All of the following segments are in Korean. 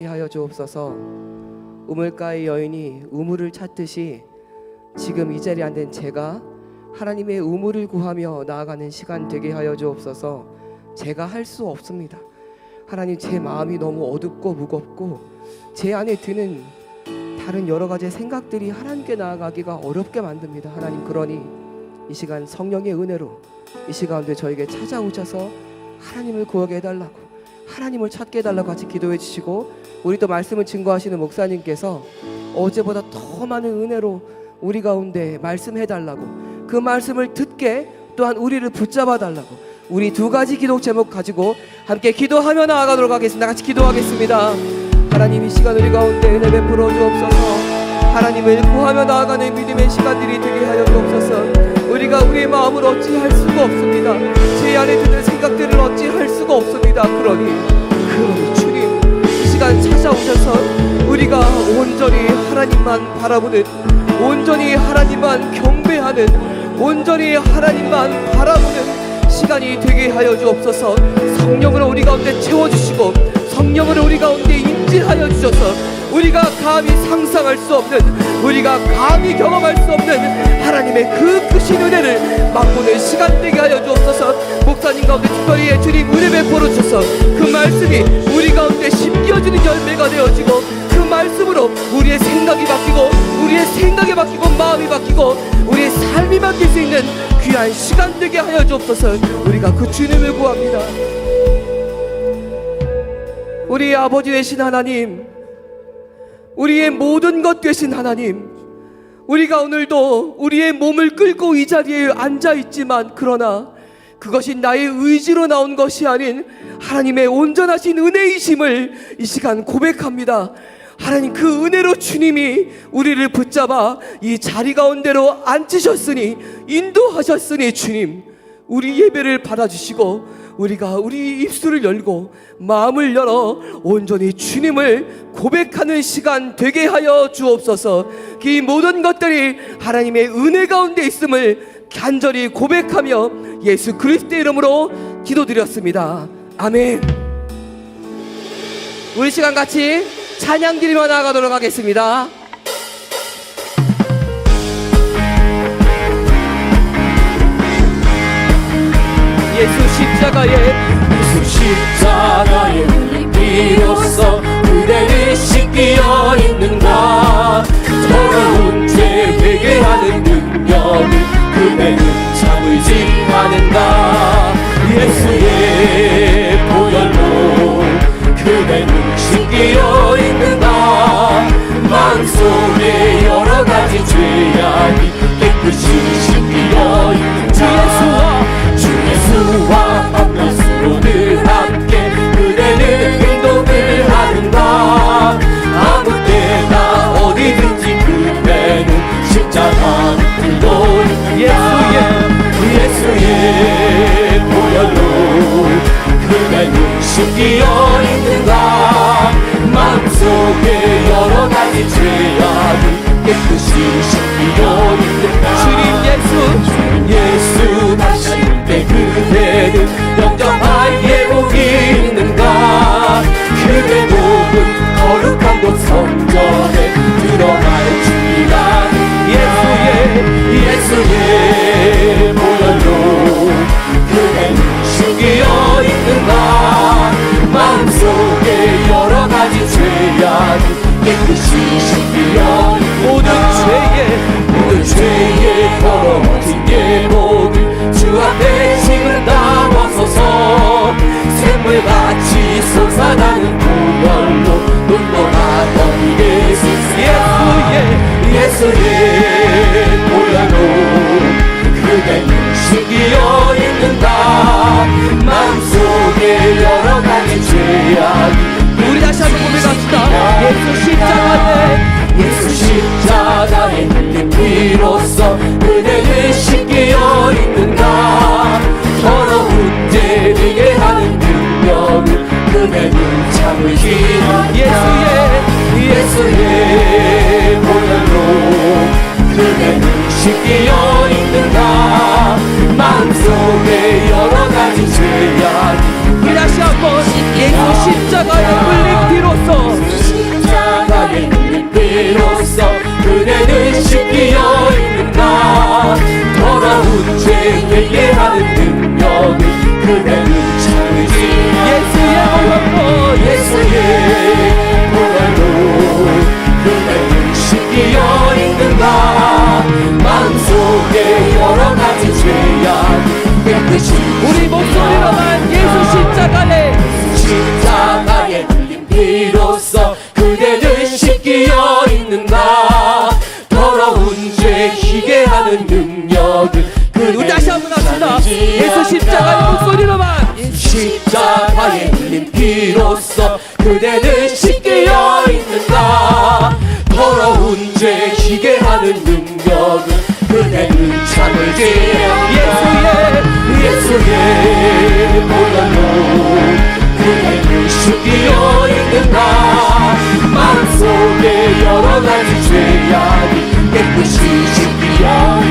하여 주옵소서. 우물가의 여인이 우물을 찾듯이 지금 이 자리에 앉은 제가 하나님의 우물을 구하며 나아가는 시간 되게 하여 주옵소서. 제가 할 수 없습니다. 하나님, 제 마음이 너무 어둡고 무겁고 제 안에 드는 다른 여러 가지 생각들이 하나님께 나아가기가 어렵게 만듭니다. 하나님, 그러니 이 시간 성령의 은혜로 이 시간에 저에게 찾아오셔서 하나님을 구하게 해달라고, 하나님을 찾게 해달라고 같이 기도해 주시고, 우리 또 말씀을 증거하시는 목사님께서 어제보다 더 많은 은혜로 우리 가운데 말씀해달라고, 그 말씀을 듣게 또한 우리를 붙잡아 달라고, 우리 두 가지 기도 제목 가지고 함께 기도하며 나아가도록 하겠습니다. 같이 기도하겠습니다. 하나님, 이 시간 우리 가운데 은혜 베풀어 주옵소서. 하나님을 구하며 나아가는 믿음의 시간들이 되게 하여 주옵소서. 우리가 우리의 마음을 어찌할 수가 없습니다. 제 안에 드는 생각들을 어찌할 수가 없습니다. 그러니 주님, 이 시간 찾아오셔서 우리가 온전히 하나님만 바라보는, 온전히 하나님만 경배하는, 온전히 하나님만 바라보는 시간이 되게 하여 주옵소서. 성령으로 우리 가운데 채워주시고 성령으로 우리 가운데 임재하여 주셔서 우리가 감히 상상할 수 없는, 우리가 감히 경험할 수 없는 하나님의 그 크신 은혜를 맛보는 시간 되게 하여 주옵소서. 목사님 가운데 특별히 주님 은혜 베풀어 주셔서 그 말씀이 우리 가운데 심겨지는 열매가 되어지고, 그 말씀으로 우리의 생각이 바뀌고, 우리의 생각이 바뀌고, 마음이 바뀌고, 우리의 삶이 바뀔 수 있는 귀한 시간 되게 하여 주옵소서. 우리가 그 주님을 구합니다. 우리 아버지 되신 하나님, 우리의 모든 것 되신 하나님, 우리가 오늘도 우리의 몸을 끌고 이 자리에 앉아있지만, 그러나 그것이 나의 의지로 나온 것이 아닌 하나님의 온전하신 은혜이심을 이 시간 고백합니다. 하나님, 그 은혜로 주님이 우리를 붙잡아 이 자리 가운데로 앉히셨으니, 인도하셨으니, 주님, 우리 예배를 받아주시고 우리가 우리 입술을 열고 마음을 열어 온전히 주님을 고백하는 시간 되게 하여 주옵소서. 이 모든 것들이 하나님의 은혜 가운데 있음을 간절히 고백하며 예수 그리스도의 이름으로 기도드렸습니다. 아멘. 우리 시간 같이 찬양 드리며 나아가도록 하겠습니다. 예수 십자가에 흘린 피로써 그대를 씻기어 있는가. 더러운 죄 회개하는 능력을 그대는 참을지 않은가. 예수의 보혈로 그대는 씻기어 있는가. 마음속에 여러 가지 죄악이 깨끗이 씻기어 있는가. 주 예수와 밤낮으로 늘 함께 그대는 행동을 하는가. 아무 때나 어디든지 그대는 십자가 들고 있는가. 예수의 보혈로 그대는 씻기어 있는가. 마음속에 여러 가지 죄악이 깨끗이 씻기어 있는가. 주님 예수 다시 때 그대는 영접할 예복이 있는가. 그대 몸은 거룩한 곳 성전에 들어갈 준비가. 예수의 보혈로 그대는 씻기어 있는가. 마음속에 여러 가지 죄악이 깨끗이 씻기어 있는가. 모든 죄에 더러워진 예복을 주 앞에 지금 담아서서 샘물같이 솟아나는 보혈로 눈동하던 예수의 보혈로 그대는 씻기어 있는가. 마음속에 여러 가지 죄악이. 우리 다시 한번 고백합시다. 예수 십자가에 흘린 피로써 그대를 씻기어 있는가. 더러운 죄 회개하는 능력을 그대는 참으시 않는가. 예수의 보혈로 그대는 씻기어 있는가. 마음속에 여러 가지 죄악이. 우리 다시 한번 예수 십자가에 흘린 피로써 그대는 씻기어 있는가 더러운 죄 회개하는 능력을 그대는 참으지 예수의 보혈로 예수의 보혈로 그대는 씻기어 있는가 마음속에 여러가지 죄악 깨끗이 우리 목소리로만 예수 십자가에 흘린 피로써 그대는 씻기어 있는가 더러운 죄 희게 하는 능력을 우리 다시 한번 합시다. 예수 십자가의 목소리로만 십자가에 흘린 피로써 그대는 씻기어 있는가 더러운 죄 희게 하는 능력을 그대는 참을지 예수의 보혈로 그대는 씻기어 있는가 마음속에 여러가지 죄악이 깨끗이 씻기어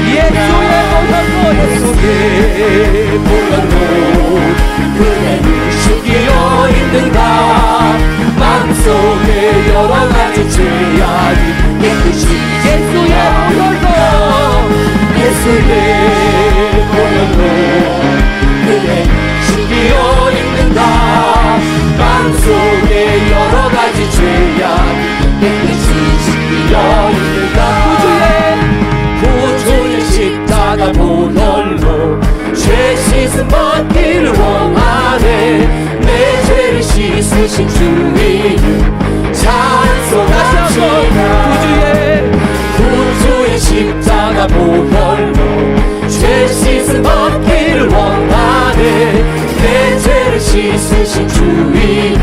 예수의 보혈로 그대는 씻기어 있는가 마음속에 여러가지 죄악이 깨끗이 예수의 보혈로 그대는 씻기어 있는가 마음속에 여러가지 죄악이 깨끗이 씻기어 있는가 구주의 십자가 보혈로 죄 씻음 받기를 원하네 내 죄를 씻으신 주님 찬송합시다 구주의 십자가 보혈로 죄 씻음 받기를 원하네 내 죄를 씻으신 주님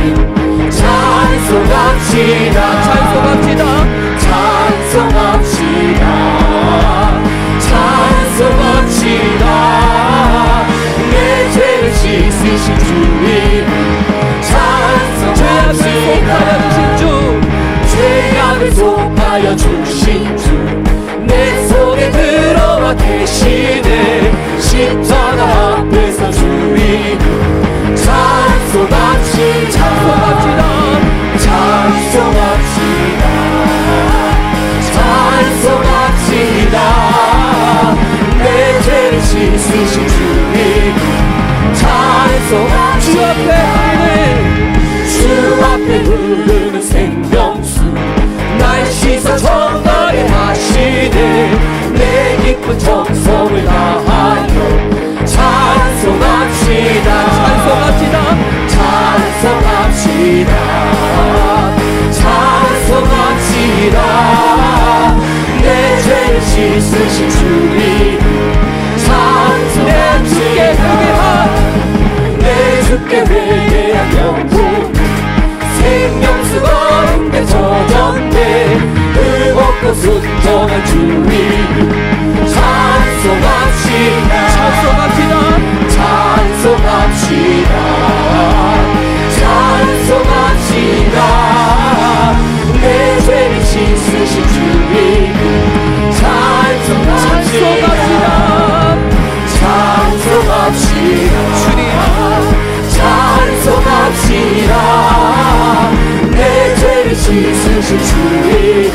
찬송합시다 내 죄를 씻으신 주님 찬송합시다 죄악을 속하여 주신 주 내 속에 들어와 계시네 십자가 앞에서 주님 찬송합시다 내 죄를 씻으신 주님 주 앞에 흐르는 생명수 날 씻어 정결히 하시네 내 기쁜 정성을 다하여 찬송합시다 내 죄를 씻으신 주님 내 주께 회개한 영혼 생명수 가운데 젖었네 뜨겁고 순정한 주님 찬송합시다 내 죄를 씻으신 주님 내 죄를 씻으신 주님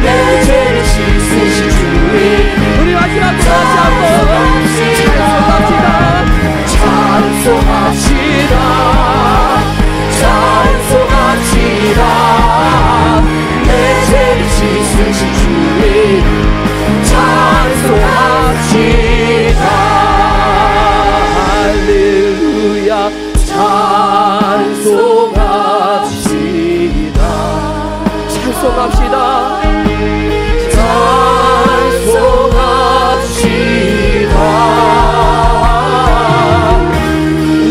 내 죄를 씻으신 주님 우리 마지막으로 다시 한번 내 죄를 씻으신 주님 찬송합시다 할렐루야 찬송합시다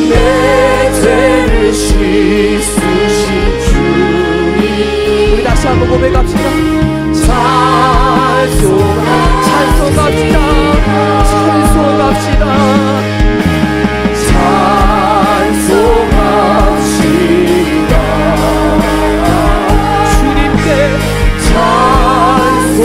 내 죄를 씻으신 주님 우리 다시 한번 고백합시다. 주님께 찬송합시다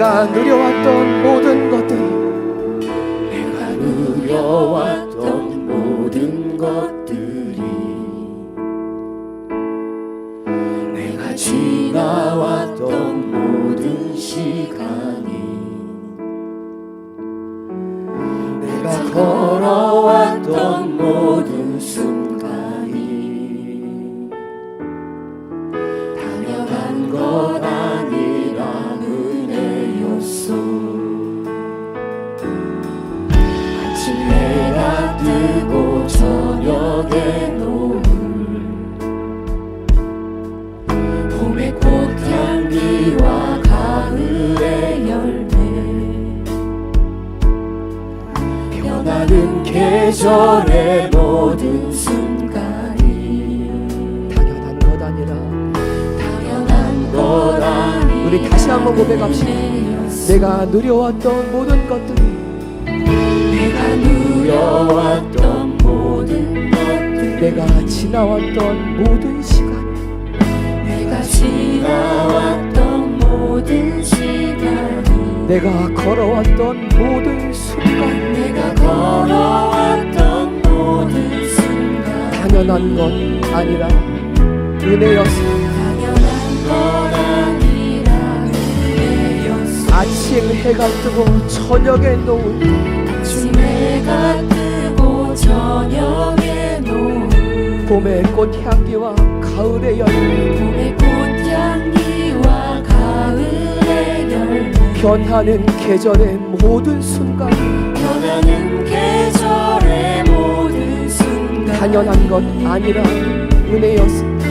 내가 누려왔던 모든 것들이 내가 누려왔던 모든 것들이 내가 지나왔던 모든 시간이 내가 걸어왔던 모든 순간이 당연한 것 아니라 은혜였소. 아침 해가 뜨고 저녁에 노을 봄의 꽃향기와 가을의 열매 변하는 계절의 모든 순간이 당연한 것 아니라 당연한 것 아니라 우리 다시 한번 고백합시다. 내가 누려왔던 모든 것들이 내가 누려왔던 모든 것들 내가 지나왔던 모든 시간 내가 지나왔던 모든 시간이 내가 걸어왔던 모든 순간 내가 걸어왔던 모든 순간 당연한 것 아니라 은혜였습니다. 당연한 것 아니라 은혜였어. 아침 해가 뜨고 저녁에 노을 아침 해가 뜨고 저녁에 노을 봄의 꽃향기와 가을의 열매 봄의 꽃향기와 가을의 열매 변하는 계절의 모든 순간 변하는 계절의 모든 순간 당연한 것 아니라 은혜였습니다.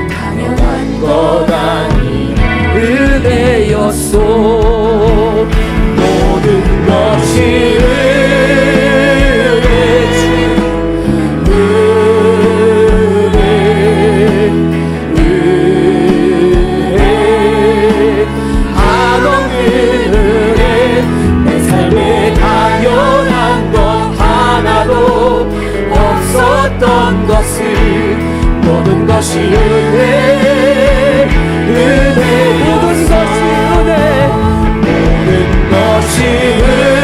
당연한 것 아니라 은혜였소. 모든 것이 은혜지 은혜 한없는 은혜 내 삶에 당연한 것 하나도 없었던 것을 모든 것이 은혜 은혜 모든 것이 은혜 모든 것이 은혜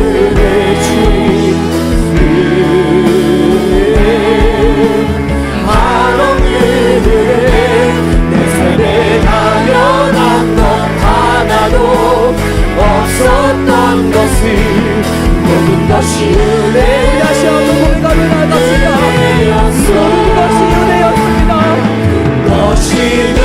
은혜지 은혜 한없는 은혜 내 삶에 당연한 것 하나도 없었던 것을 모든 것이 은혜 다시 한번 고백하며 나갑시다. 모든 것이 은혜였습니다. 것이 은혜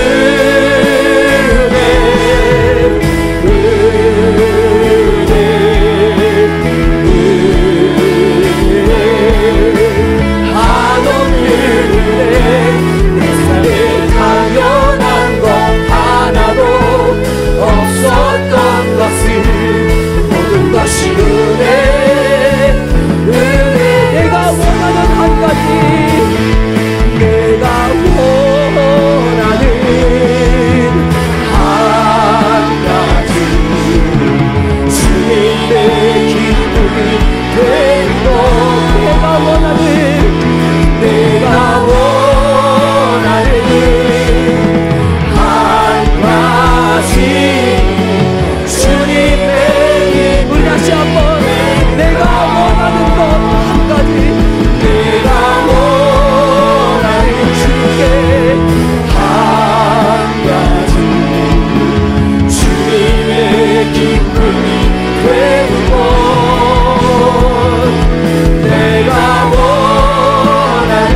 한없는 은혜 내 삶에 당연한 것 하나도 없었던 것을 모든 것이 은혜 내가 원하는 한 가지 내가 원하는 한 가지 주님의 기쁨이 되고 내가 원하는 내가 원하는 한 가지 주님의 우리 다시 한번 내가 원하는 것 한 가지 내가 원하는 주께 한 가지 주님의 기쁨이 되는 것 내가 원하는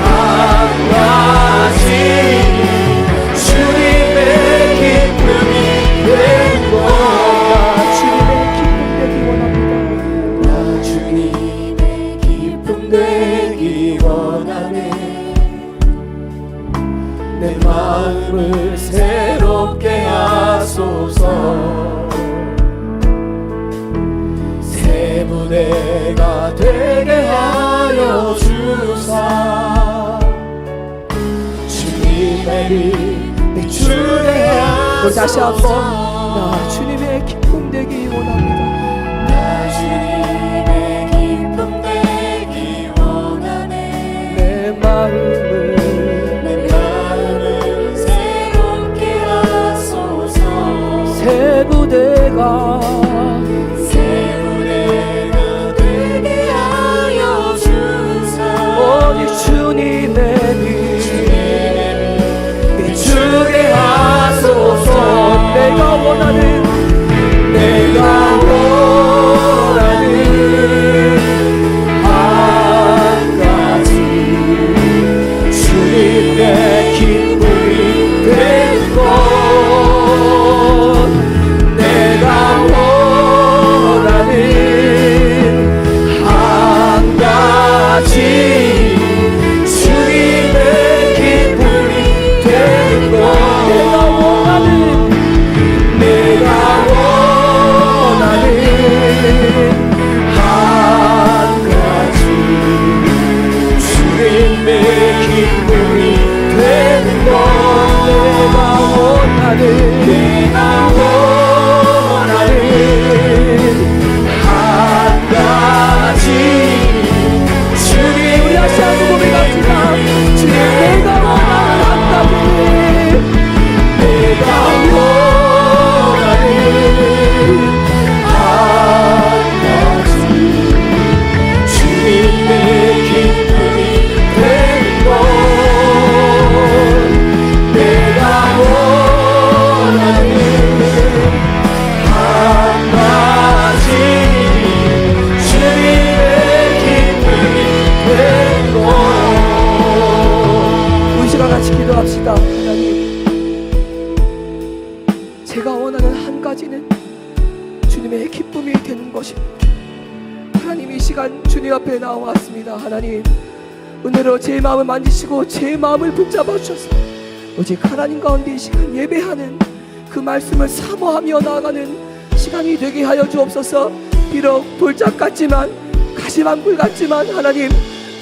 한 가지 주님의 기쁨이 되는 것 주님의 기쁨 되기 원합니다. 나 주님의 기쁨 되기 원하네 내 마음을 새롭게 하소서 새 무대가 되게 하여 주사 주님의 내 주의 우리 다시 한번 나 주님의 기쁨 되기 원합니다. 나 주님의 기쁨 되기 원하네 내 마음을 내 새 부대가 되게 하여 주사 오직 주님의 빛 비추게 하소서. 내가 원하는 한 가지 주님의 기쁨이 되는 것 내가 원하는 한 가지 주님의 기쁨이 되는 것 내가 원하는 한 가지 주님의 기쁨이 되는 것 내가 원하는 한 가지 주님 우리 다시 한번 고백합시다. 주님 내가 원하는 한 가지 내가 원하는 한 가지 주님의 기쁨이 되는 것 내가 원하는 한 가지 주님의 기쁨이 되는 것 우리 시간 같이 기도합시다. 하나님, 제가 원하는 한 가지는 주님의 기쁨이 되는 것입니다. 하나님, 이 시간 주님 앞에 나왔습니다. 하나님, 은혜로 제 마음을 만지시고 제 마음을 붙잡아 주셔서 오직 하나님 가운데 이 시간 예배하는 그 말씀을 사모하며 나아가는 시간이 되게 하여 주옵소서. 비록 돌짝 같지만 가시방불 같지만 하나님,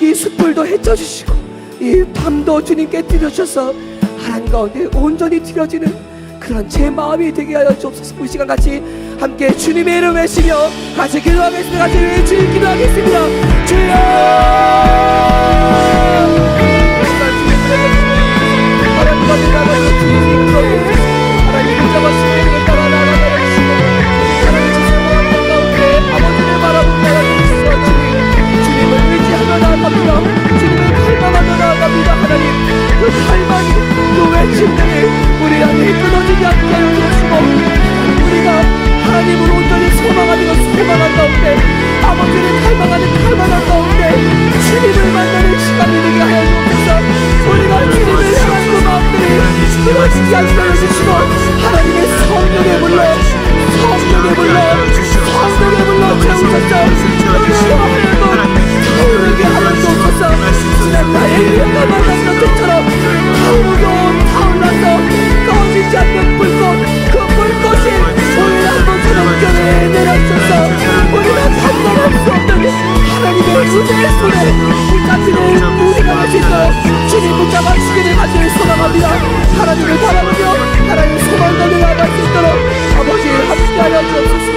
이 숯불도 헤쳐주시고 이 밤도 주님께 드려주셔서 하나님 가운데 온전히 드려지는 그런 제 마음이 되게 하여 주옵소서. 우리 시간 같이 함께 주님의 이름 외치며 같이 기도하겠습니다. 같이 외치며 기도하겠습니다. 주여! 하나님 가운데 나가서 주님이 이끌어주시고 하나님 붙잡아주시고 따라 나아가주시고 하나님 지성한 가운데 아버지를 바라보며 나아가주시고 주님을 의지하며 나아갑니다. 주님을 갈망하며 나아갑니다. 하나님, 그 갈망이 그 외침들이 우리 안에 끊어지지 않게 하여 주시고 우리가 하나님을 온전히 소망한 가운데 아버지를 갈망한 가운데 주님을 만나는 시간이 되게 하여 주옵소서. 우리가 주님을 향한 그 마음들이 끊어지지 않게 하여 주시고 하나님의 성령의 물로 채우셔서 우리를 하여금 타오르게 하여 주옵소서. 지난 나의 일과 만난 것처럼 타올라서 꺼지지 않는 불꽃, 그 불꽃이 우리를 한번처럼 교회에 내려주셔서 우리가 판단할 수 없는 하나님의 주제의 손에 붙잡히는 우리가 될 수 있도록 주님 붙잡아 주시기를 간절히 소망합니다. 하나님을 바라보며 하나님 소망 가운데 나아갈 수 있도록 아버지 함께하여 주옵소서.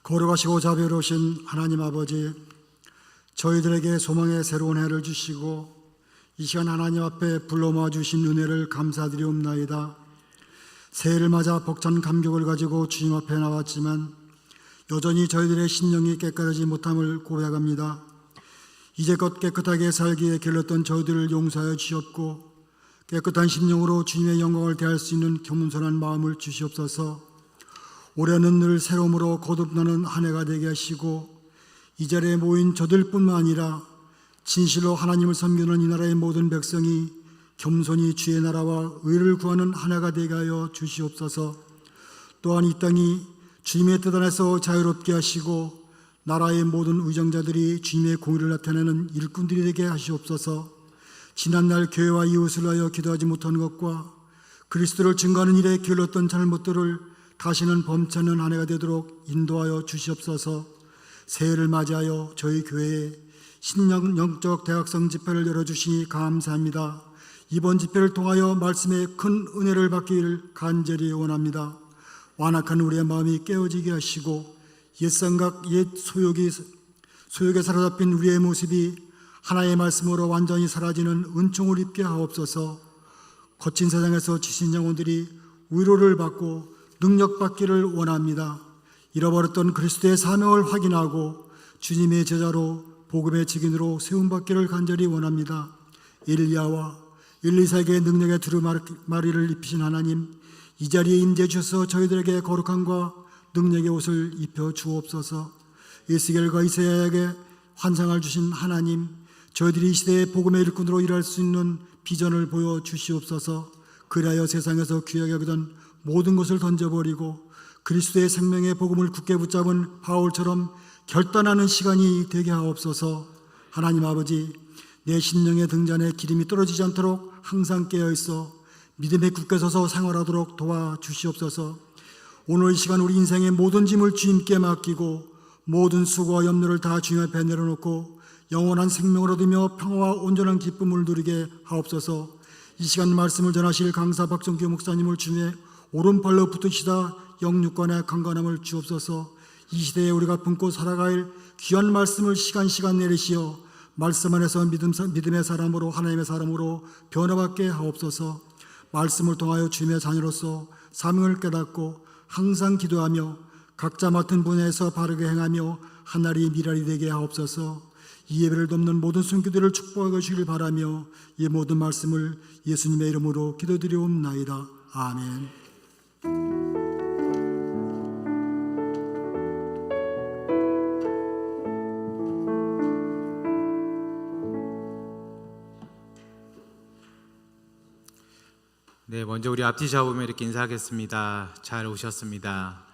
거룩하시고 자비로우신 하나님 아버지, 저희들에게 소망의 새로운 해를 주시고 이 시간 하나님 앞에 불러 모아 주신 은혜를 감사드리옵나이다. 새해를 맞아 벅찬 감격을 가지고 주님 앞에 나왔지만 여전히 저희들의 심령이 깨끗하지 못함을 고백합니다. 이제껏 깨끗하게 살기에 길렀던 저희들을 용서하여 주시옵고 깨끗한 심령으로 주님의 영광을 대할 수 있는 겸손한 마음을 주시옵소서. 올해는 늘 새로움으로 거듭나는 한 해가 되게 하시고 이 자리에 모인 저들뿐만 아니라 진실로 하나님을 섬기는 이 나라의 모든 백성이 겸손히 주의 나라와 의를 구하는 한 해가 되게 하여 주시옵소서. 또한 이 땅이 주님의 뜻 안에서 자유롭게 하시고 나라의 모든 의정자들이 주님의 공의를 나타내는 일꾼들이 되게 하시옵소서. 지난날 교회와 이웃을 하여 기도하지 못한 것과 그리스도를 증거하는 일에 게을렀던 잘못들을 다시는 범치 않는 한 해가 되도록 인도하여 주시옵소서. 새해를 맞이하여 저희 교회에 신령 영적 대학성 집회를 열어주시니 감사합니다. 이번 집회를 통하여 말씀의 큰 은혜를 받기를 간절히 원합니다. 완악한 우리의 마음이 깨어지게 하시고 옛 생각, 옛 소욕이 소욕에 사로잡힌 우리의 모습이 하나의 말씀으로 완전히 사라지는 은총을 입게 하옵소서. 거친 세상에서 지친 영혼들이 위로를 받고 능력받기를 원합니다. 잃어버렸던 그리스도의 사명을 확인하고 주님의 제자로 복음의 직인으로 세움받기를 간절히 원합니다. 엘리야와 엘리사에게 능력의 두루마리를 입히신 하나님, 이 자리에 임재 주셔서 저희들에게 거룩함과 능력의 옷을 입혀 주옵소서. 에스겔과 이사야에게 환상을 주신 하나님, 저희들이 이 시대의 복음의 일꾼으로 일할 수 있는 비전을 보여주시옵소서. 그리하여 세상에서 귀하게 여기던 모든 것을 던져버리고 그리스도의 생명의 복음을 굳게 붙잡은 바울처럼 결단하는 시간이 되게 하옵소서. 하나님 아버지, 내 심령의 등잔에 기름이 떨어지지 않도록 항상 깨어있어 믿음에 굳게 서서 생활하도록 도와주시옵소서. 오늘 이 시간 우리 인생의 모든 짐을 주님께 맡기고 모든 수고와 염려를 다 주님 앞에 내려놓고 영원한 생명을 얻으며 평화와 온전한 기쁨을 누리게 하옵소서. 이 시간 말씀을 전하실 강사 박정규 목사님을 주님의 오른팔로 붙으시다 영육간의 강건함을 주옵소서. 이 시대에 우리가 품고 살아갈 귀한 말씀을 시간 내리시어 말씀 안에서 믿음의 사람으로, 하나님의 사람으로 변화받게 하옵소서. 말씀을 통하여 주님의 자녀로서 사명을 깨닫고 항상 기도하며 각자 맡은 분야에서 바르게 행하며 하나님의 미랄이 되게 하옵소서. 이 예배를 돕는 모든 순교들을 축복하여 주시길 바라며 이 모든 말씀을 예수님의 이름으로 기도드리옵나이다. 아멘. 네, 먼저 우리 앞뒤 잡으며 이렇게 인사하겠습니다. 잘 오셨습니다.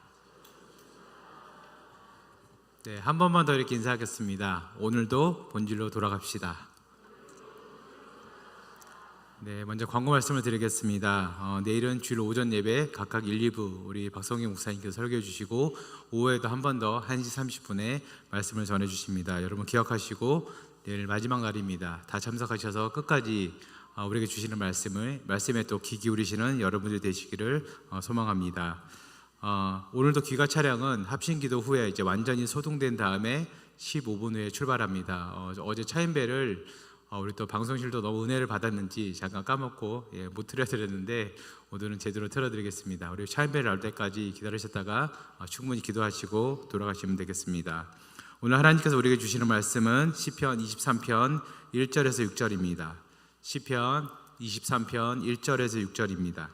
네, 한 번만 더 이렇게 인사하겠습니다. 오늘도 본질로 돌아갑시다. 네, 먼저 광고 말씀을 드리겠습니다. 내일은 주일 오전 예배 각각 1, 2부 우리 박성기 목사님께서 설교해 주시고 오후에도 한 번 더 1시 30분에 말씀을 전해 주십니다. 여러분 기억하시고 내일 마지막 날입니다. 다 참석하셔서 끝까지 우리에게 주시는 말씀에 또 귀 기울이시는 여러분들 되시기를 소망합니다. 오늘도 귀가 차량은 합심기도 후에 이제 완전히 소등된 다음에 15분 후에 출발합니다. 어제 차인배를 우리 또 방송실도 너무 은혜를 받았는지 잠깐 까먹고 못 틀어드렸는데 오늘은 제대로 틀어드리겠습니다. 우리 차인배를 나올 때까지 기다리셨다가 충분히 기도하시고 돌아가시면 되겠습니다. 오늘 하나님께서 우리에게 주시는 말씀은 시편 23편 1절에서 6절입니다. 시편 23편 1절에서 6절입니다.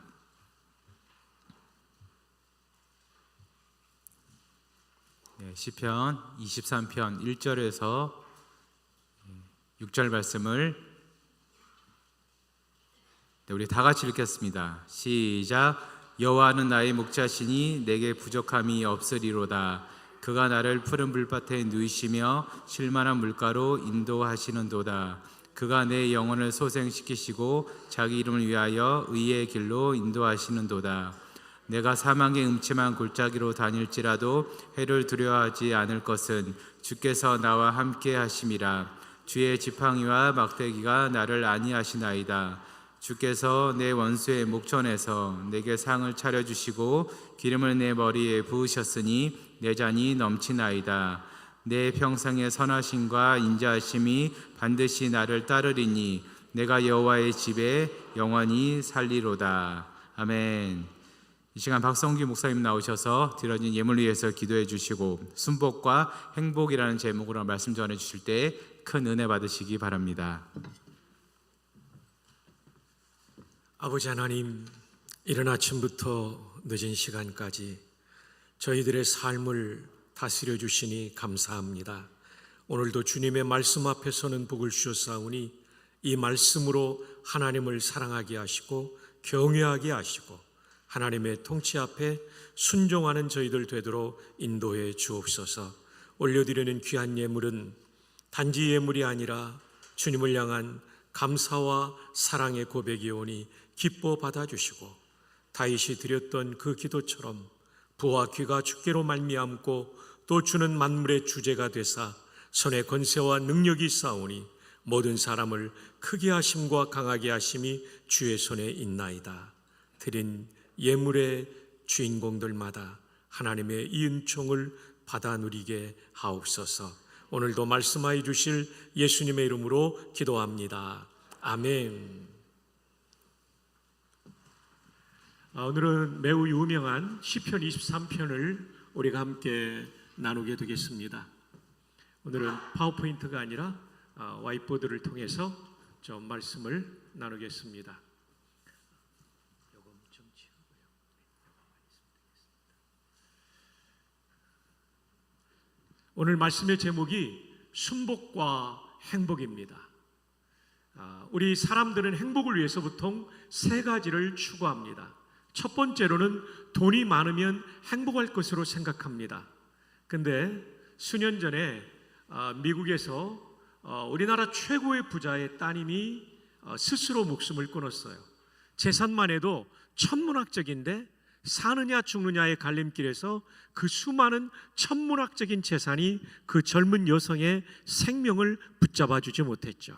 네, 시편 23편 1절에서 6절 말씀을 우리 다 같이 읽겠습니다. 시작. 여호와는 나의 목자시니 내게 부족함이 없으리로다. 그가 나를 푸른 불밭에 누이시며 쉴만한 물가로 인도하시는도다. 그가 내 영혼을 소생시키시고 자기 이름을 위하여 의의 길로 인도하시는도다. 내가 사망의 음침한 골짜기로 다닐지라도 해를 두려워하지 않을 것은 주께서 나와 함께 하심이라. 주의 지팡이와 막대기가 나를 안위하시나이다. 주께서 내 원수의 목전에서 내게 상을 차려주시고 기름을 내 머리에 부으셨으니 내 잔이 넘치나이다. 내 평생의 선하심과 인자하심이 반드시 나를 따르리니 내가 여호와의 집에 영원히 살리로다. 아멘. 이 시간 박성규 목사님 나오셔서 드려진 예물 위해서 기도해 주시고 순복과 행복이라는 제목으로 말씀 전해 주실 때 큰 은혜 받으시기 바랍니다. 아버지 하나님, 이른 아침부터 늦은 시간까지 저희들의 삶을 다스려 주시니 감사합니다. 오늘도 주님의 말씀 앞에 서는 복을 주셨사오니 이 말씀으로 하나님을 사랑하게 하시고 경외하게 하시고 하나님의 통치 앞에 순종하는 저희들 되도록 인도해 주옵소서. 올려드리는 귀한 예물은 단지 예물이 아니라 주님을 향한 감사와 사랑의 고백이오니 기뻐 받아주시고 다윗이 드렸던 그 기도처럼 부와 귀가 주께로 말미암고 또 주는 만물의 주제가 되사 손의 권세와 능력이 있사오니 모든 사람을 크게 하심과 강하게 하심이 주의 손에 있나이다. 드린 예물의 주인공들마다 하나님의 이 은총을 받아 누리게 하옵소서. 오늘도 말씀하여 주실 예수님의 이름으로 기도합니다. 아멘. 오늘은 매우 유명한 시편 23편을 우리가 함께 나누게 되겠습니다. 오늘은 파워포인트가 아니라 와이트보드를 통해서 좀 말씀을 나누겠습니다. 오늘 말씀의 제목이 순복과 행복입니다. 우리 사람들은 행복을 위해서 보통 세 가지를 추구합니다. 첫 번째로는 돈이 많으면 행복할 것으로 생각합니다. 근데 수년 전에 미국에서 우리나라 최고의 부자의 따님이 스스로 목숨을 끊었어요. 재산만 해도 천문학적인데 사느냐 죽느냐의 갈림길에서 그 수많은 천문학적인 재산이 그 젊은 여성의 생명을 붙잡아 주지 못했죠.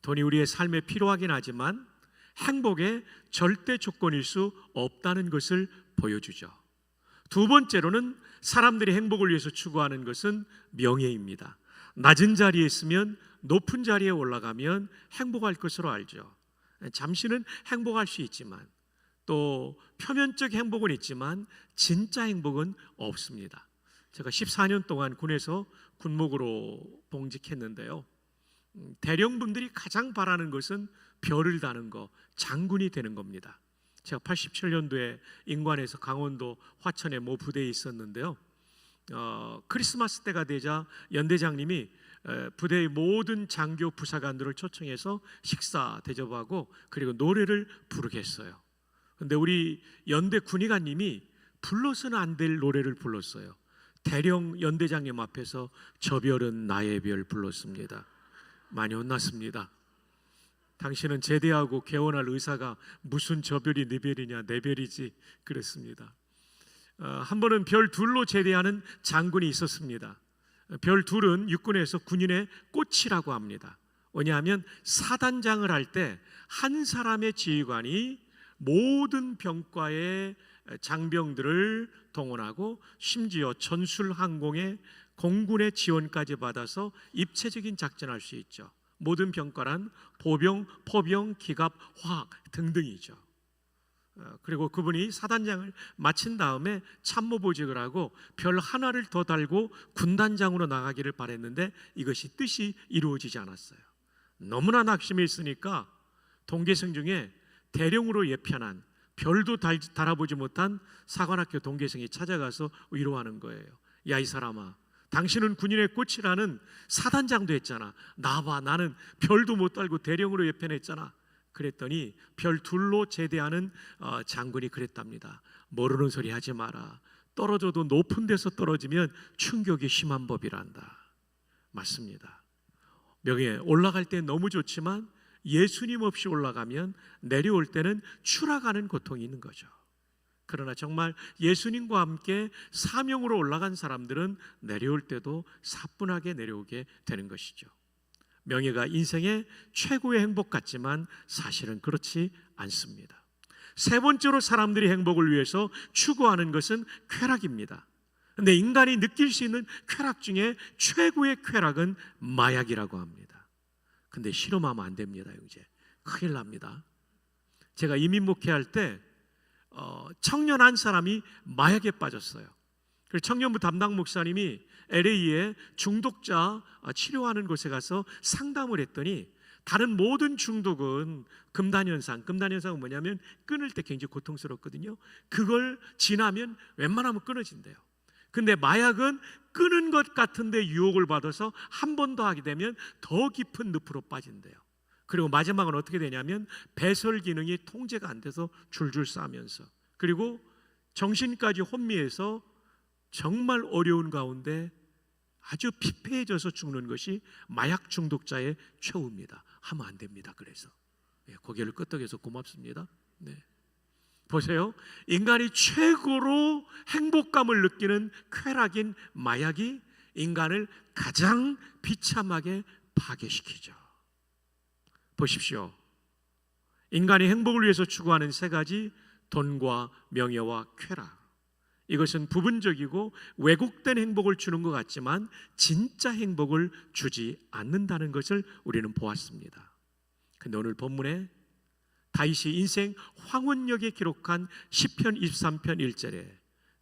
돈이 우리의 삶에 필요하긴 하지만 행복의 절대 조건일 수 없다는 것을 보여주죠. 두 번째로는 사람들이 행복을 위해서 추구하는 것은 명예입니다. 낮은 자리에 있으면 높은 자리에 올라가면 행복할 것으로 알죠. 잠시는 행복할 수 있지만 또 표면적 행복은 있지만 진짜 행복은 없습니다. 제가 14년 동안 군에서 군목으로 봉직했는데요. 대령분들이 가장 바라는 것은 별을 다는 거, 장군이 되는 겁니다. 제가 87년도에 인관에서 강원도 화천의 모 부대에 있었는데요. 크리스마스 때가 되자 연대장님이 부대의 모든 장교 부사관들을 초청해서 식사 대접하고 그리고 노래를 부르게 했어요. 근데 우리 연대 군의관님이 불러서는 안 될 노래를 불렀어요. 대령 연대장님 앞에서 저 별은 나의 별 불렀습니다. 많이 혼났습니다. 당신은 제대하고 개원할 의사가 무슨 저 별이 네 별이냐, 내 별이지 그랬습니다. 한 번은 별 둘로 제대하는 장군이 있었습니다. 별 둘은 육군에서 군인의 꽃이라고 합니다. 왜냐하면 사단장을 할 때 한 사람의 지휘관이 모든 병과의 장병들을 동원하고 심지어 전술항공의 공군의 지원까지 받아서 입체적인 작전할 수 있죠. 모든 병과란 보병, 포병, 기갑, 화학 등등이죠. 그리고 그분이 사단장을 마친 다음에 참모보직을 하고 별 하나를 더 달고 군단장으로 나가기를 바랬는데 이것이 뜻이 이루어지지 않았어요. 너무나 낙심해 있으니까 동계생 중에 대령으로 예편한 별도 달아보지 못한 사관학교 동계생이 찾아가서 위로하는 거예요. 야, 이 사람아, 당신은 군인의 꽃이라는 사단장도 했잖아. 나봐, 나는 별도 못 달고 대령으로 예편했잖아. 그랬더니 별 둘로 제대하는 장군이 그랬답니다. 모르는 소리 하지 마라. 떨어져도 높은 데서 떨어지면 충격이 심한 법이란다. 맞습니다. 명예 올라갈 때 너무 좋지만 예수님 없이 올라가면 내려올 때는 추락하는 고통이 있는 거죠. 그러나 정말 예수님과 함께 사명으로 올라간 사람들은 내려올 때도 사뿐하게 내려오게 되는 것이죠. 명예가 인생의 최고의 행복 같지만 사실은 그렇지 않습니다. 세 번째로 사람들이 행복을 위해서 추구하는 것은 쾌락입니다. 그런데 인간이 느낄 수 있는 쾌락 중에 최고의 쾌락은 마약이라고 합니다. 근데 실험하면 안 됩니다, 형제. 큰일 납니다. 제가 이민 목회할 때 청년 한 사람이 마약에 빠졌어요. 그래서 청년부 담당 목사님이 LA에 중독자 치료하는 곳에 가서 상담을 했더니 다른 모든 중독은 금단현상은 뭐냐면 끊을 때 굉장히 고통스럽거든요. 그걸 지나면 웬만하면 끊어진대요. 근데 마약은 끊은 것 같은데 유혹을 받아서 한 번 더 하게 되면 더 깊은 늪으로 빠진대요. 그리고 마지막은 어떻게 되냐면 배설 기능이 통제가 안 돼서 줄줄 싸면서 그리고 정신까지 혼미해서 정말 어려운 가운데 아주 피폐해져서 죽는 것이 마약 중독자의 최후입니다. 하면 안 됩니다. 그래서 고개를 끄덕여서 고맙습니다. 네. 보세요. 인간이 최고로 행복감을 느끼는 쾌락인 마약이 인간을 가장 비참하게 파괴시키죠. 보십시오. 인간이 행복을 위해서 추구하는 세 가지, 돈과 명예와 쾌락. 이것은 부분적이고 왜곡된 행복을 주는 것 같지만 진짜 행복을 주지 않는다는 것을 우리는 보았습니다. 근데 오늘 본문에 다윗이 인생 황혼역에 기록한 시편 23편 1절에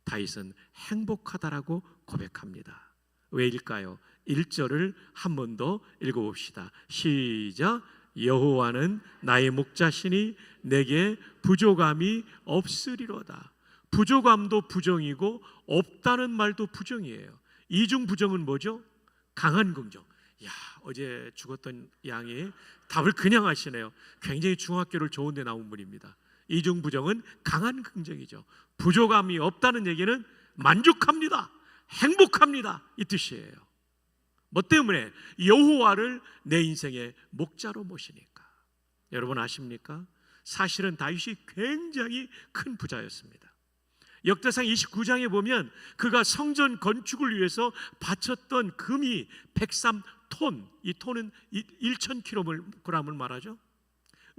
다윗은 행복하다라고 고백합니다. 왜일까요? 1절을 한 번 더 읽어봅시다. 시작. 여호와는 나의 목자시니 내게 부족함이 없으리로다. 부족함도 부정이고 없다는 말도 부정이에요. 이중 부정은 뭐죠? 강한 긍정. 야, 어제 죽었던 양이 답을 그냥 하시네요. 굉장히 중학교를 좋은 데 나온 분입니다. 이중 부정은 강한 긍정이죠. 부족함이 없다는 얘기는 만족합니다, 행복합니다, 이 뜻이에요. 뭐 때문에? 여호와를 내 인생의 목자로 모시니까. 여러분 아십니까? 사실은 다윗이 굉장히 큰 부자였습니다. 역대상 29장에 보면 그가 성전 건축을 위해서 바쳤던 금이 103톤, 이 톤은 1000kg을 말하죠.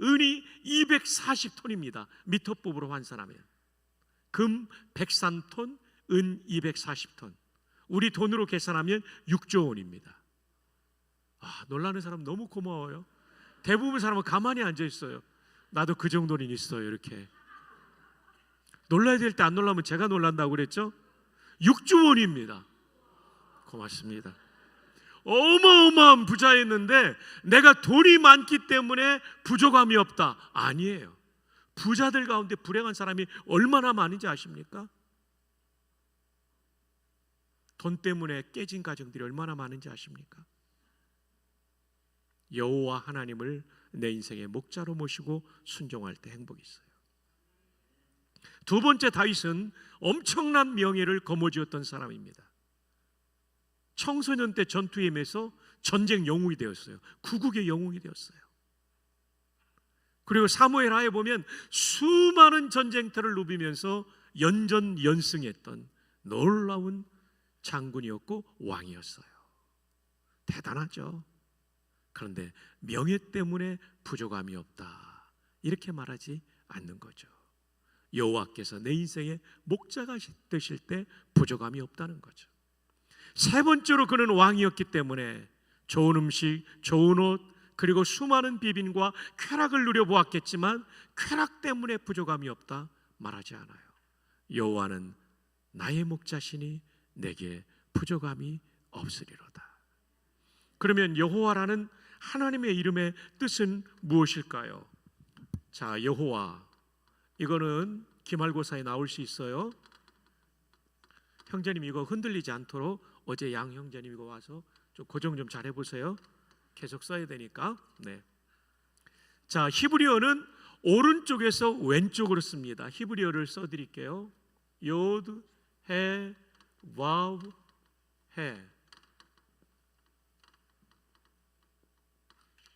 은이 240톤입니다. 미터법으로 환산하면 금 103톤, 은 240톤. 우리 돈으로 계산하면 6조 원입니다. 놀라는 사람 너무 고마워요. 대부분 사람은 가만히 앉아 있어요. 나도 그 정도는 있어요. 이렇게 놀라야 될 때 안 놀라면 제가 놀란다고 그랬죠? 6조 원입니다. 고맙습니다. 어마어마한 부자였는데 내가 돈이 많기 때문에 부족함이 없다. 아니에요. 부자들 가운데 불행한 사람이 얼마나 많은지 아십니까? 돈 때문에 깨진 가정들이 얼마나 많은지 아십니까? 여호와 하나님을 내 인생의 목자로 모시고 순종할 때 행복이 있어요. 두 번째, 다윗은 엄청난 명예를 거머쥐었던 사람입니다. 청소년 때 전투에 임해서 전쟁 영웅이 되었어요. 구국의 영웅이 되었어요. 그리고 사무엘하에 보면 수많은 전쟁터를 누비면서 연전연승했던 놀라운 장군이었고 왕이었어요. 대단하죠. 그런데 명예 때문에 부족함이 없다, 이렇게 말하지 않는 거죠. 여호와께서 내 인생의 목자가 되실 때 부족함이 없다는 거죠. 세 번째로 그는 왕이었기 때문에 좋은 음식, 좋은 옷, 그리고 수많은 비빈과 쾌락을 누려보았겠지만 쾌락 때문에 부족함이 없다 말하지 않아요. 여호와는 나의 목자시니 내게 부족함이 없으리로다. 그러면 여호와라는 하나님의 이름의 뜻은 무엇일까요? 자, 여호와, 이거는 기말고사에 나올 수 있어요. 형제님 이거 흔들리지 않도록 어제 양 형제님 이거 와서 좀 고정 좀 잘 해보세요. 계속 써야 되니까. 네. 자, 히브리어는 오른쪽에서 왼쪽으로 씁니다. 히브리어를 써드릴게요. 요드, 해, 와우, 해.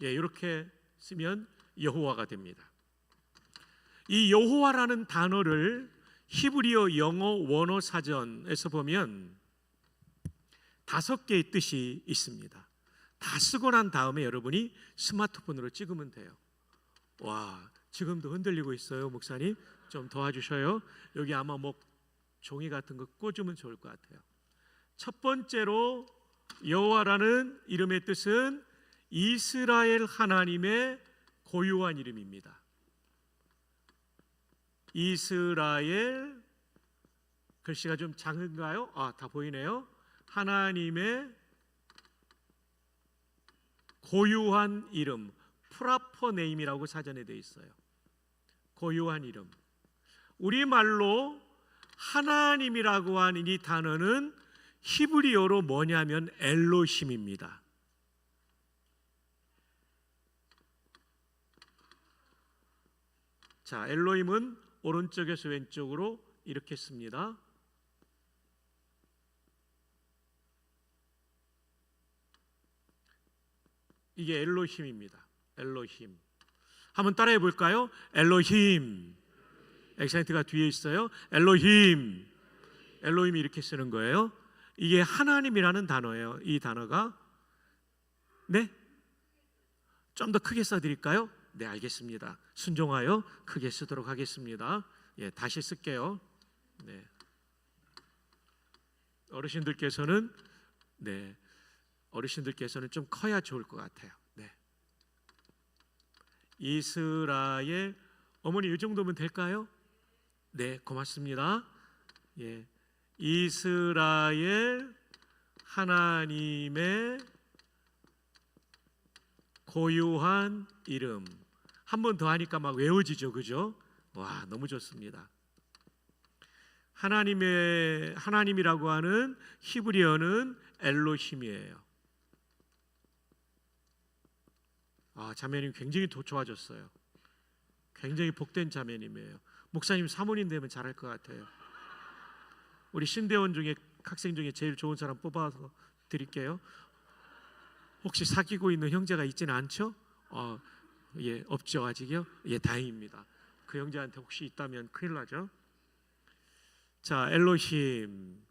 예, 이렇게 쓰면 여호와가 됩니다. 이 여호와라는 단어를 히브리어 영어 원어 사전에서 보면 5개의 뜻이 있습니다. 다 쓰고 난 다음에 여러분이 스마트폰으로 찍으면 돼요. 와, 지금도 흔들리고 있어요. 목사님 좀 도와주셔요. 여기 아마 뭐 종이 같은 거 꽂으면 좋을 것 같아요. 첫 번째로 여호와라는 이름의 뜻은 이스라엘 하나님의 고유한 이름입니다. 이스라엘, 글씨가 좀 작은가요? 다 보이네요. 하나님의 고유한 이름, 프라퍼 네임이라고 사전에 되어 있어요. 고유한 이름. 우리말로 하나님이라고 하는 이 단어는 히브리어로 뭐냐면 엘로힘입니다. 자, 엘로힘은 오른쪽에서 왼쪽으로 이렇게 씁니다. 이게 엘로힘입니다. 엘로힘. 한번 따라해 볼까요? 엘로힘. 액센트가 뒤에 있어요. 엘로힘. 엘로힘이 이렇게 쓰는 거예요. 이게 하나님이라는 단어예요. 이 단어가. 네? 좀 더 크게 써드릴까요? 네, 알겠습니다. 순종하여 크게 쓰도록 하겠습니다. 예, 다시 쓸게요. 네. 어르신들께서는 네, 어르신들께서는 좀 커야 좋을 것 같아요. 네. 이스라엘 어머니 이 정도면 될까요? 네, 고맙습니다. 예, 이스라엘 하나님의 고유한 이름. 한 번 더 하니까 막 외워지죠, 그죠? 와, 너무 좋습니다. 하나님이라고 하는 히브리어는 엘로힘이에요. 자매님 굉장히 좋아졌어요. 굉장히 복된 자매님이에요. 목사님 사모님 되면 잘할 것 같아요. 우리 신대원 중에 학생 중에 제일 좋은 사람 뽑아서 드릴게요. 혹시 사귀고 있는 형제가 있지는 않죠? 예, 없죠 아직요? 예, 다행입니다. 그 형제한테 혹시 있다면 큰일 나죠. 자, 엘로힘.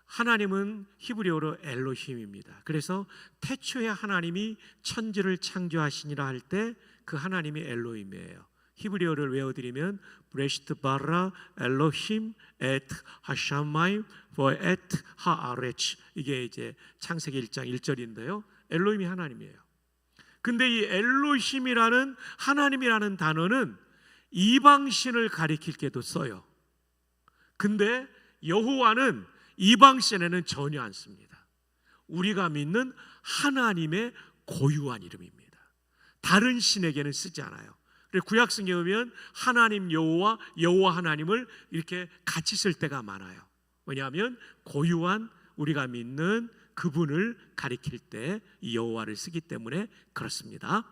하나님은 히브리어로 엘로힘입니다. 그래서 태초에 하나님이 천지를 창조하시니라 할 때 그 하나님이 엘로힘이에요. 히브리어를 외워드리면 브레시트 바라 엘로힘 에트 하샤마임 보에트 하아레치, 이게 이제 창세기 1장 1절인데요. 엘로힘이 하나님이에요. 근데 이 엘로힘이라는 하나님이라는 단어는 이방신을 가리킬 때도 써요. 근데 여호와는 이방신에는 전혀 안 씁니다. 우리가 믿는 하나님의 고유한 이름입니다. 다른 신에게는 쓰지 않아요. 그래서 구약성경에 보면 하나님 여호와, 여호와 하나님을 이렇게 같이 쓸 때가 많아요. 왜냐하면 고유한 우리가 믿는 그분을 가리킬 때 이 여호와를 쓰기 때문에 그렇습니다.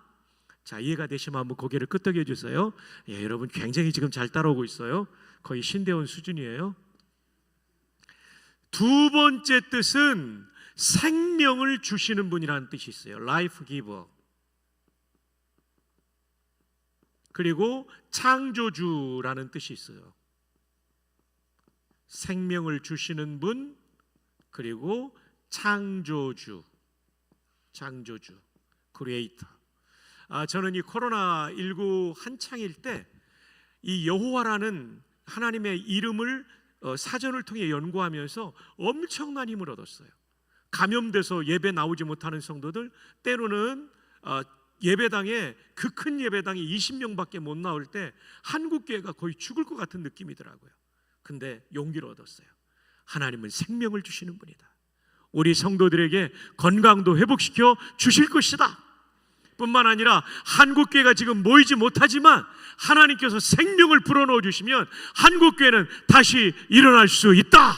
자, 이해가 되시면 한번 고개를 끄덕여 주세요. 예, 여러분 굉장히 지금 잘 따라오고 있어요. 거의 신대원 수준이에요. 두 번째 뜻은 생명을 주시는 분이라는 뜻이 있어요. Life giver. 그리고 창조주라는 뜻이 있어요. 생명을 주시는 분, 그리고 창조주, 크리에이터. 저는 이 코로나19 한창일 때 이 여호와라는 하나님의 이름을 사전을 통해 연구하면서 엄청난 힘을 얻었어요. 감염돼서 예배 나오지 못하는 성도들, 때로는 예배당에, 그 큰 예배당에 20명밖에 못 나올 때 한국교회가 거의 죽을 것 같은 느낌이더라고요. 근데 용기를 얻었어요. 하나님은 생명을 주시는 분이다. 우리 성도들에게 건강도 회복시켜 주실 것이다. 뿐만 아니라 한국교회가 지금 모이지 못하지만 하나님께서 생명을 불어넣어 주시면 한국교회는 다시 일어날 수 있다.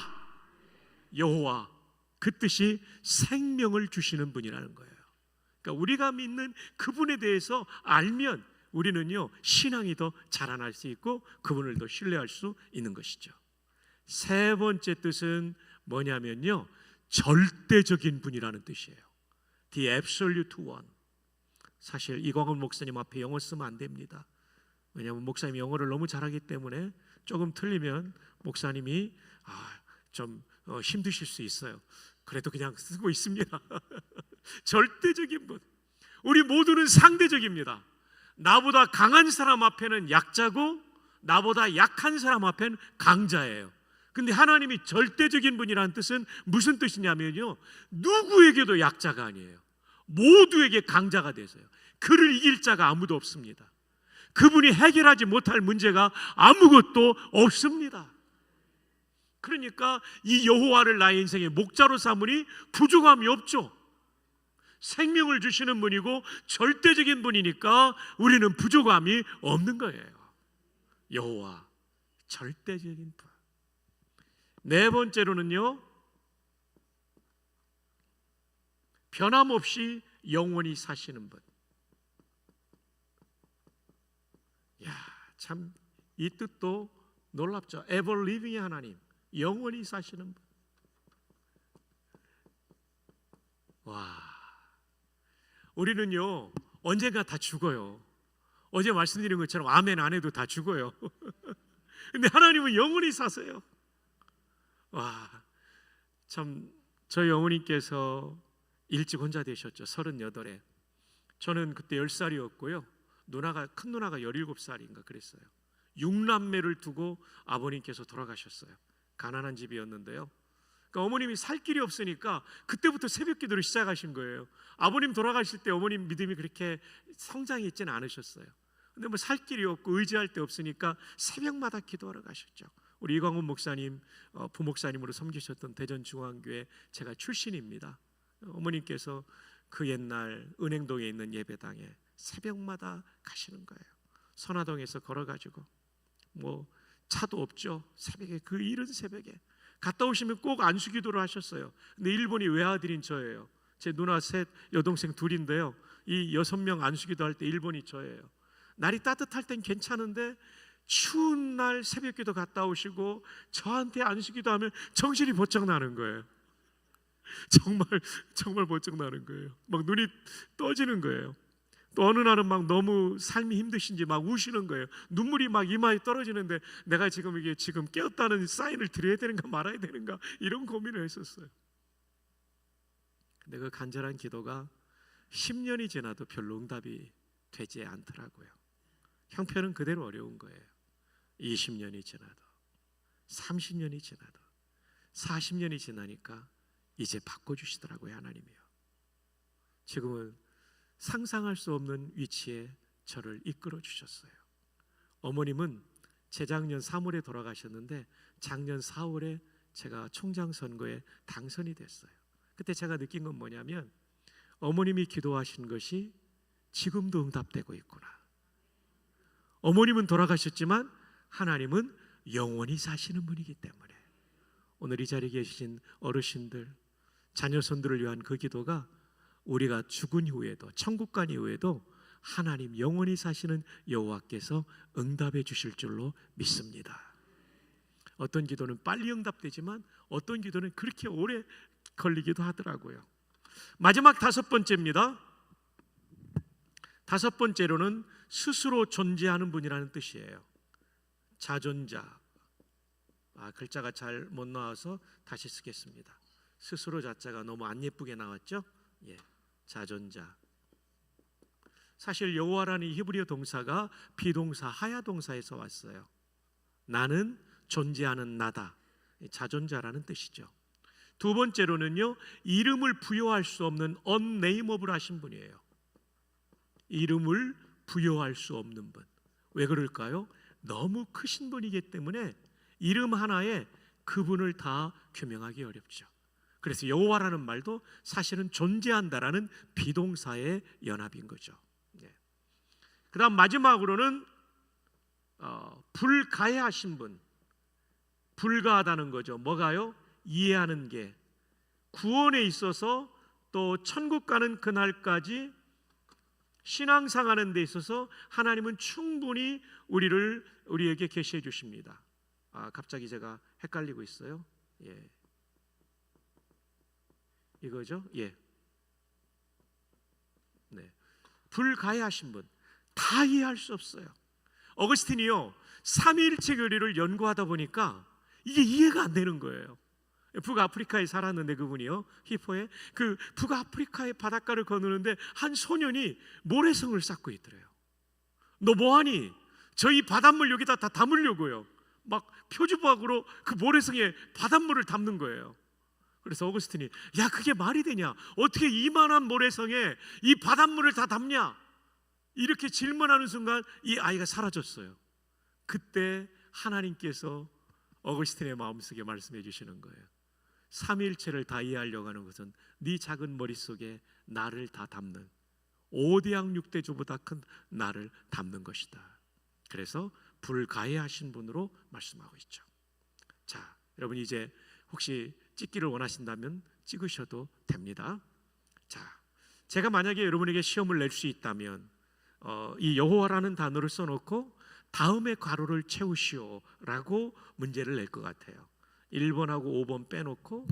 여호와, 그 뜻이 생명을 주시는 분이라는 거예요. 그러니까 우리가 믿는 그분에 대해서 알면 우리는요, 신앙이 더 자라날 수 있고 그분을 더 신뢰할 수 있는 것이죠. 세 번째 뜻은 뭐냐면요, 절대적인 분이라는 뜻이에요. The absolute one. 사실 이광훈 목사님 앞에 영어 쓰면 안 됩니다. 왜냐하면 목사님이 영어를 너무 잘하기 때문에 조금 틀리면 목사님이 좀 힘드실 수 있어요. 그래도 그냥 쓰고 있습니다. 절대적인 분. 우리 모두는 상대적입니다. 나보다 강한 사람 앞에는 약자고 나보다 약한 사람 앞에는 강자예요. 근데 하나님이 절대적인 분이라는 뜻은 무슨 뜻이냐면요, 누구에게도 약자가 아니에요. 모두에게 강자가 되세요. 그를 이길 자가 아무도 없습니다. 그분이 해결하지 못할 문제가 아무것도 없습니다. 그러니까 이 여호와를 나의 인생의 목자로 삼으니 부족함이 없죠. 생명을 주시는 분이고 절대적인 분이니까 우리는 부족함이 없는 거예요. 여호와, 절대적인 분. 네 번째로는요, 변함없이 영원히 사시는 분. 야, 참 이 뜻도 놀랍죠. ever living 하나님, 영원히 사시는 분. 와, 우리는요 언젠가 다 죽어요. 어제 말씀드린 것처럼 아멘 안 해도 다 죽어요. 근데 하나님은 영원히 사세요. 와, 참 저희 어머니께서 일찍 혼자 되셨죠. 38에. 저는 그때 10살이었고요. 큰 누나가 17살인가 그랬어요. 6남매를 두고 아버님께서 돌아가셨어요. 가난한 집이었는데요. 그러니까 그러니까 어머님이 살 길이 없으니까 그때부터 새벽 기도를 시작하신 거예요. 아버님 돌아가실 때 어머님 믿음이 그렇게 성장이 있지는 않으셨어요. 근데 뭐 살 길이 없고 의지할 데 없으니까 새벽마다 기도하러 가셨죠. 우리 이광훈 목사님 부목사님으로 섬기셨던 대전중앙교회 제가 출신입니다. 어머님께서 그 옛날 은행동에 있는 예배당에 새벽마다 가시는 거예요. 선화동에서 걸어가지고 뭐 차도 없죠. 새벽에 그 이른 새벽에 갔다 오시면 꼭 안수기도를 하셨어요. 근데 일본이 외아들인 저예요. 제 누나 셋, 여동생 둘인데요. 이 6명 안수기도 할 때 일본이 저예요. 날이 따뜻할 땐 괜찮은데 추운 날 새벽기도 갔다 오시고 저한테 안수기도 하면 정신이 번쩍 나는 거예요. 정말 번쩍 나는 거예요. 막 눈이 떠지는 거예요. 또 어느 날은 막 너무 삶이 힘드신지 막 우시는 거예요. 눈물이 막 이마에 떨어지는데 내가 지금 이게 지금 깨었다는 사인을 드려야 되는가 말아야 되는가 이런 고민을 했었어요. 근데 그 간절한 기도가 10년이 지나도 별로 응답이 되지 않더라고요. 형편은 그대로 어려운 거예요. 20년이 지나도 30년이 지나도 40년이 지나니까 이제 바꿔주시더라고요. 하나님이요. 지금은 상상할 수 없는 위치에 저를 이끌어 주셨어요. 어머님은 재작년 3월에 돌아가셨는데 작년 4월에 제가 총장 선거에 당선이 됐어요. 그때 제가 느낀 건 뭐냐면 어머님이 기도하신 것이 지금도 응답되고 있구나. 어머님은 돌아가셨지만 하나님은 영원히 사시는 분이기 때문에 오늘 이 자리에 계신 어르신들, 자녀손들을 위한 그 기도가 우리가 죽은 후에도 천국 간 이후에도 하나님 영원히 사시는 여호와께서 응답해 주실 줄로 믿습니다. 어떤 기도는 빨리 응답되지만 어떤 기도는 그렇게 오래 걸리기도 하더라고요. 마지막 5번째입니다. 5번째로는 스스로 존재하는 분이라는 뜻이에요. 자존자. 글자가 잘 못 나와서 다시 쓰겠습니다. 스스로 자자가 너무 안 예쁘게 나왔죠? 예, 자존자. 사실 여호와라는 히브리어 동사가 비동사 하야 동사에서 왔어요. 나는 존재하는 나다. 자존자라는 뜻이죠. 두 번째로는요, 이름을 부여할 수 없는 unnameable 하신 분이에요. 이름을 부여할 수 없는 분. 왜 그럴까요? 너무 크신 분이기 때문에 이름 하나에 그분을 다 규명하기 어렵죠. 그래서 여호와라는 말도 사실은 존재한다라는 비동사의 연합인 거죠. 그 다음 마지막으로는 불가해하신 분. 불가하다는 거죠. 뭐가요? 이해하는 게. 구원에 있어서 또 천국 가는 그날까지 신앙생활하는 데 있어서 하나님은 충분히 우리에게 계시해 주십니다. 갑자기 제가 헷갈리고 있어요. 예, 이거죠. 예, 네. 불가해하신 분, 다 이해할 수 없어요. 어거스틴이요, 삼위일체 교리를 연구하다 보니까 이게 이해가 안 되는 거예요. 북아프리카에 살았는데 그분이요, 히포에 그 북아프리카의 바닷가를 거느는데 한 소년이 모래성을 쌓고 있더래요. 너 뭐하니? 저희 바닷물 여기다 다 담으려고요. 막 표주박으로 그 모래성에 바닷물을 담는 거예요. 그래서 어거스틴이 야, 그게 말이 되냐? 어떻게 이만한 모래성에 이 바닷물을 다 담냐? 이렇게 질문하는 순간 이 아이가 사라졌어요. 그때 하나님께서 어거스틴의 마음속에 말씀해 주시는 거예요. 삼위일체를 다 이해하려고 하는 것은 네 작은 머릿속에 나를 다 담는 5대양 6대조보다 큰 나를 담는 것이다. 그래서 불가해하신 분으로 말씀하고 있죠. 자, 여러분 이제 혹시 찍기를 원하신다면 찍으셔도 됩니다. 자, 제가 만약에 여러분에게 시험을 낼 수 있다면 이 여호와라는 단어를 써놓고 다음에 괄호를 채우시오라고 문제를 낼 것 같아요. 1번하고 5번 빼놓고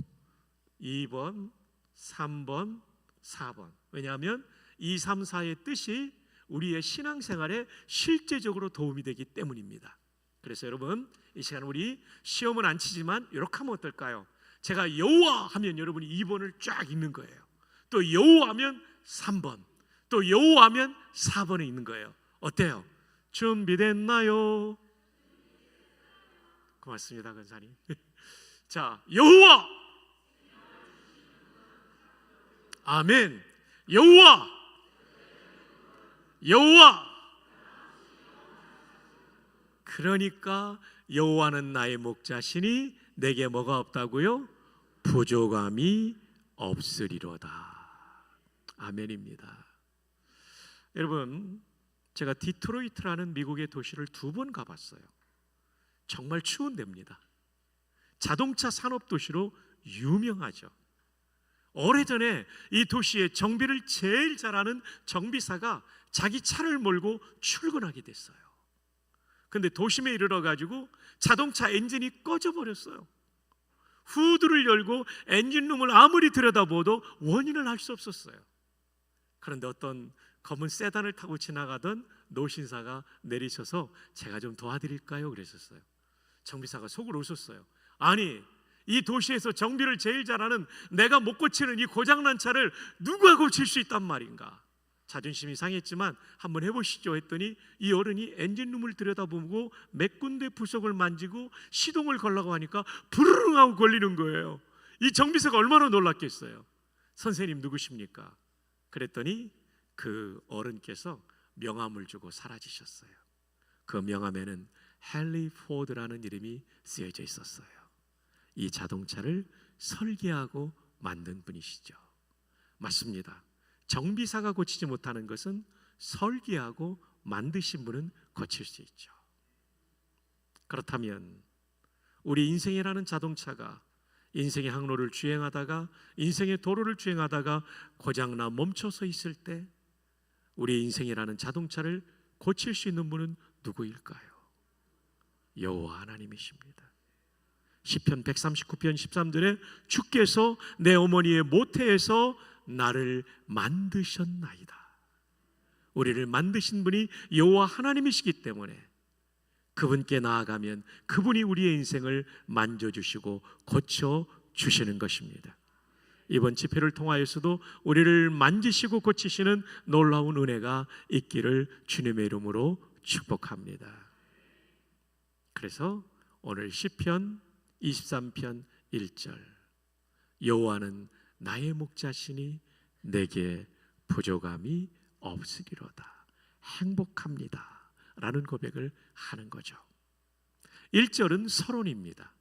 2번, 3번, 4번. 왜냐하면 2, 3, 4의 뜻이 우리의 신앙생활에 실제적으로 도움이 되기 때문입니다. 그래서 여러분 이 시간 우리 시험은 안 치지만 이렇게 하면 어떨까요? 제가 여호와 하면 여러분이 2번을 쫙 읽는 거예요. 또 여호와 하면 3번, 또 여호와 하면 4번에 있는 거예요. 어때요? 준비됐나요? 고맙습니다, 권사님. 자, 여호와 아멘. 여호와, 여호와. 그러니까 여호와는 나의 목자시니 내게 뭐가 없다고요? 부족함이 없으리로다. 아멘입니다. 여러분, 제가 디트로이트라는 미국의 도시를 2번 가봤어요. 정말 추운 데입니다. 자동차 산업 도시로 유명하죠. 오래전에 이 도시의 정비를 제일 잘하는 정비사가 자기 차를 몰고 출근하게 됐어요. 근데 도심에 이르러 가지고 자동차 엔진이 꺼져 버렸어요. 후드를 열고 엔진룸을 아무리 들여다봐도 원인을 알 수 없었어요. 그런데 어떤 검은 세단을 타고 지나가던 노신사가 내리셔서 제가 좀 도와드릴까요? 그랬었어요. 정비사가 속으로 웃었어요. 아니, 이 도시에서 정비를 제일 잘하는 내가 못 고치는 이 고장난 차를 누가 고칠 수 있단 말인가? 자존심이 상했지만 한번 해보시죠 했더니 이 어른이 엔진룸을 들여다보고 몇 군데 부속을 만지고 시동을 걸라고 하니까 부르릉 하고 걸리는 거예요. 이 정비사가 얼마나 놀랐겠어요. 선생님 누구십니까? 그랬더니 그 어른께서 명함을 주고 사라지셨어요. 그 명함에는 헨리 포드라는 이름이 쓰여져 있었어요. 이 자동차를 설계하고 만든 분이시죠. 맞습니다. 정비사가 고치지 못하는 것은 설계하고 만드신 분은 고칠 수 있죠. 그렇다면 우리 인생이라는 자동차가 인생의 항로를 주행하다가 인생의 도로를 주행하다가 고장나 멈춰서 있을 때 우리 인생이라는 자동차를 고칠 수 있는 분은 누구일까요? 여호와 하나님이십니다. 시편 139편 13절에 주께서 내 어머니의 모태에서 나를 만드셨나이다. 우리를 만드신 분이 여호와 하나님이시기 때문에 그분께 나아가면 그분이 우리의 인생을 만져주시고 고쳐주시는 것입니다. 이번 집회를 통하여서도 우리를 만지시고 고치시는 놀라운 은혜가 있기를 주님의 이름으로 축복합니다. 그래서 오늘 시편 23편 1절, 여호와는 나의 목자시니 내게 부족함이 없으리로다. 행복합니다 라는 고백을 하는 거죠. 1절은 서론입니다.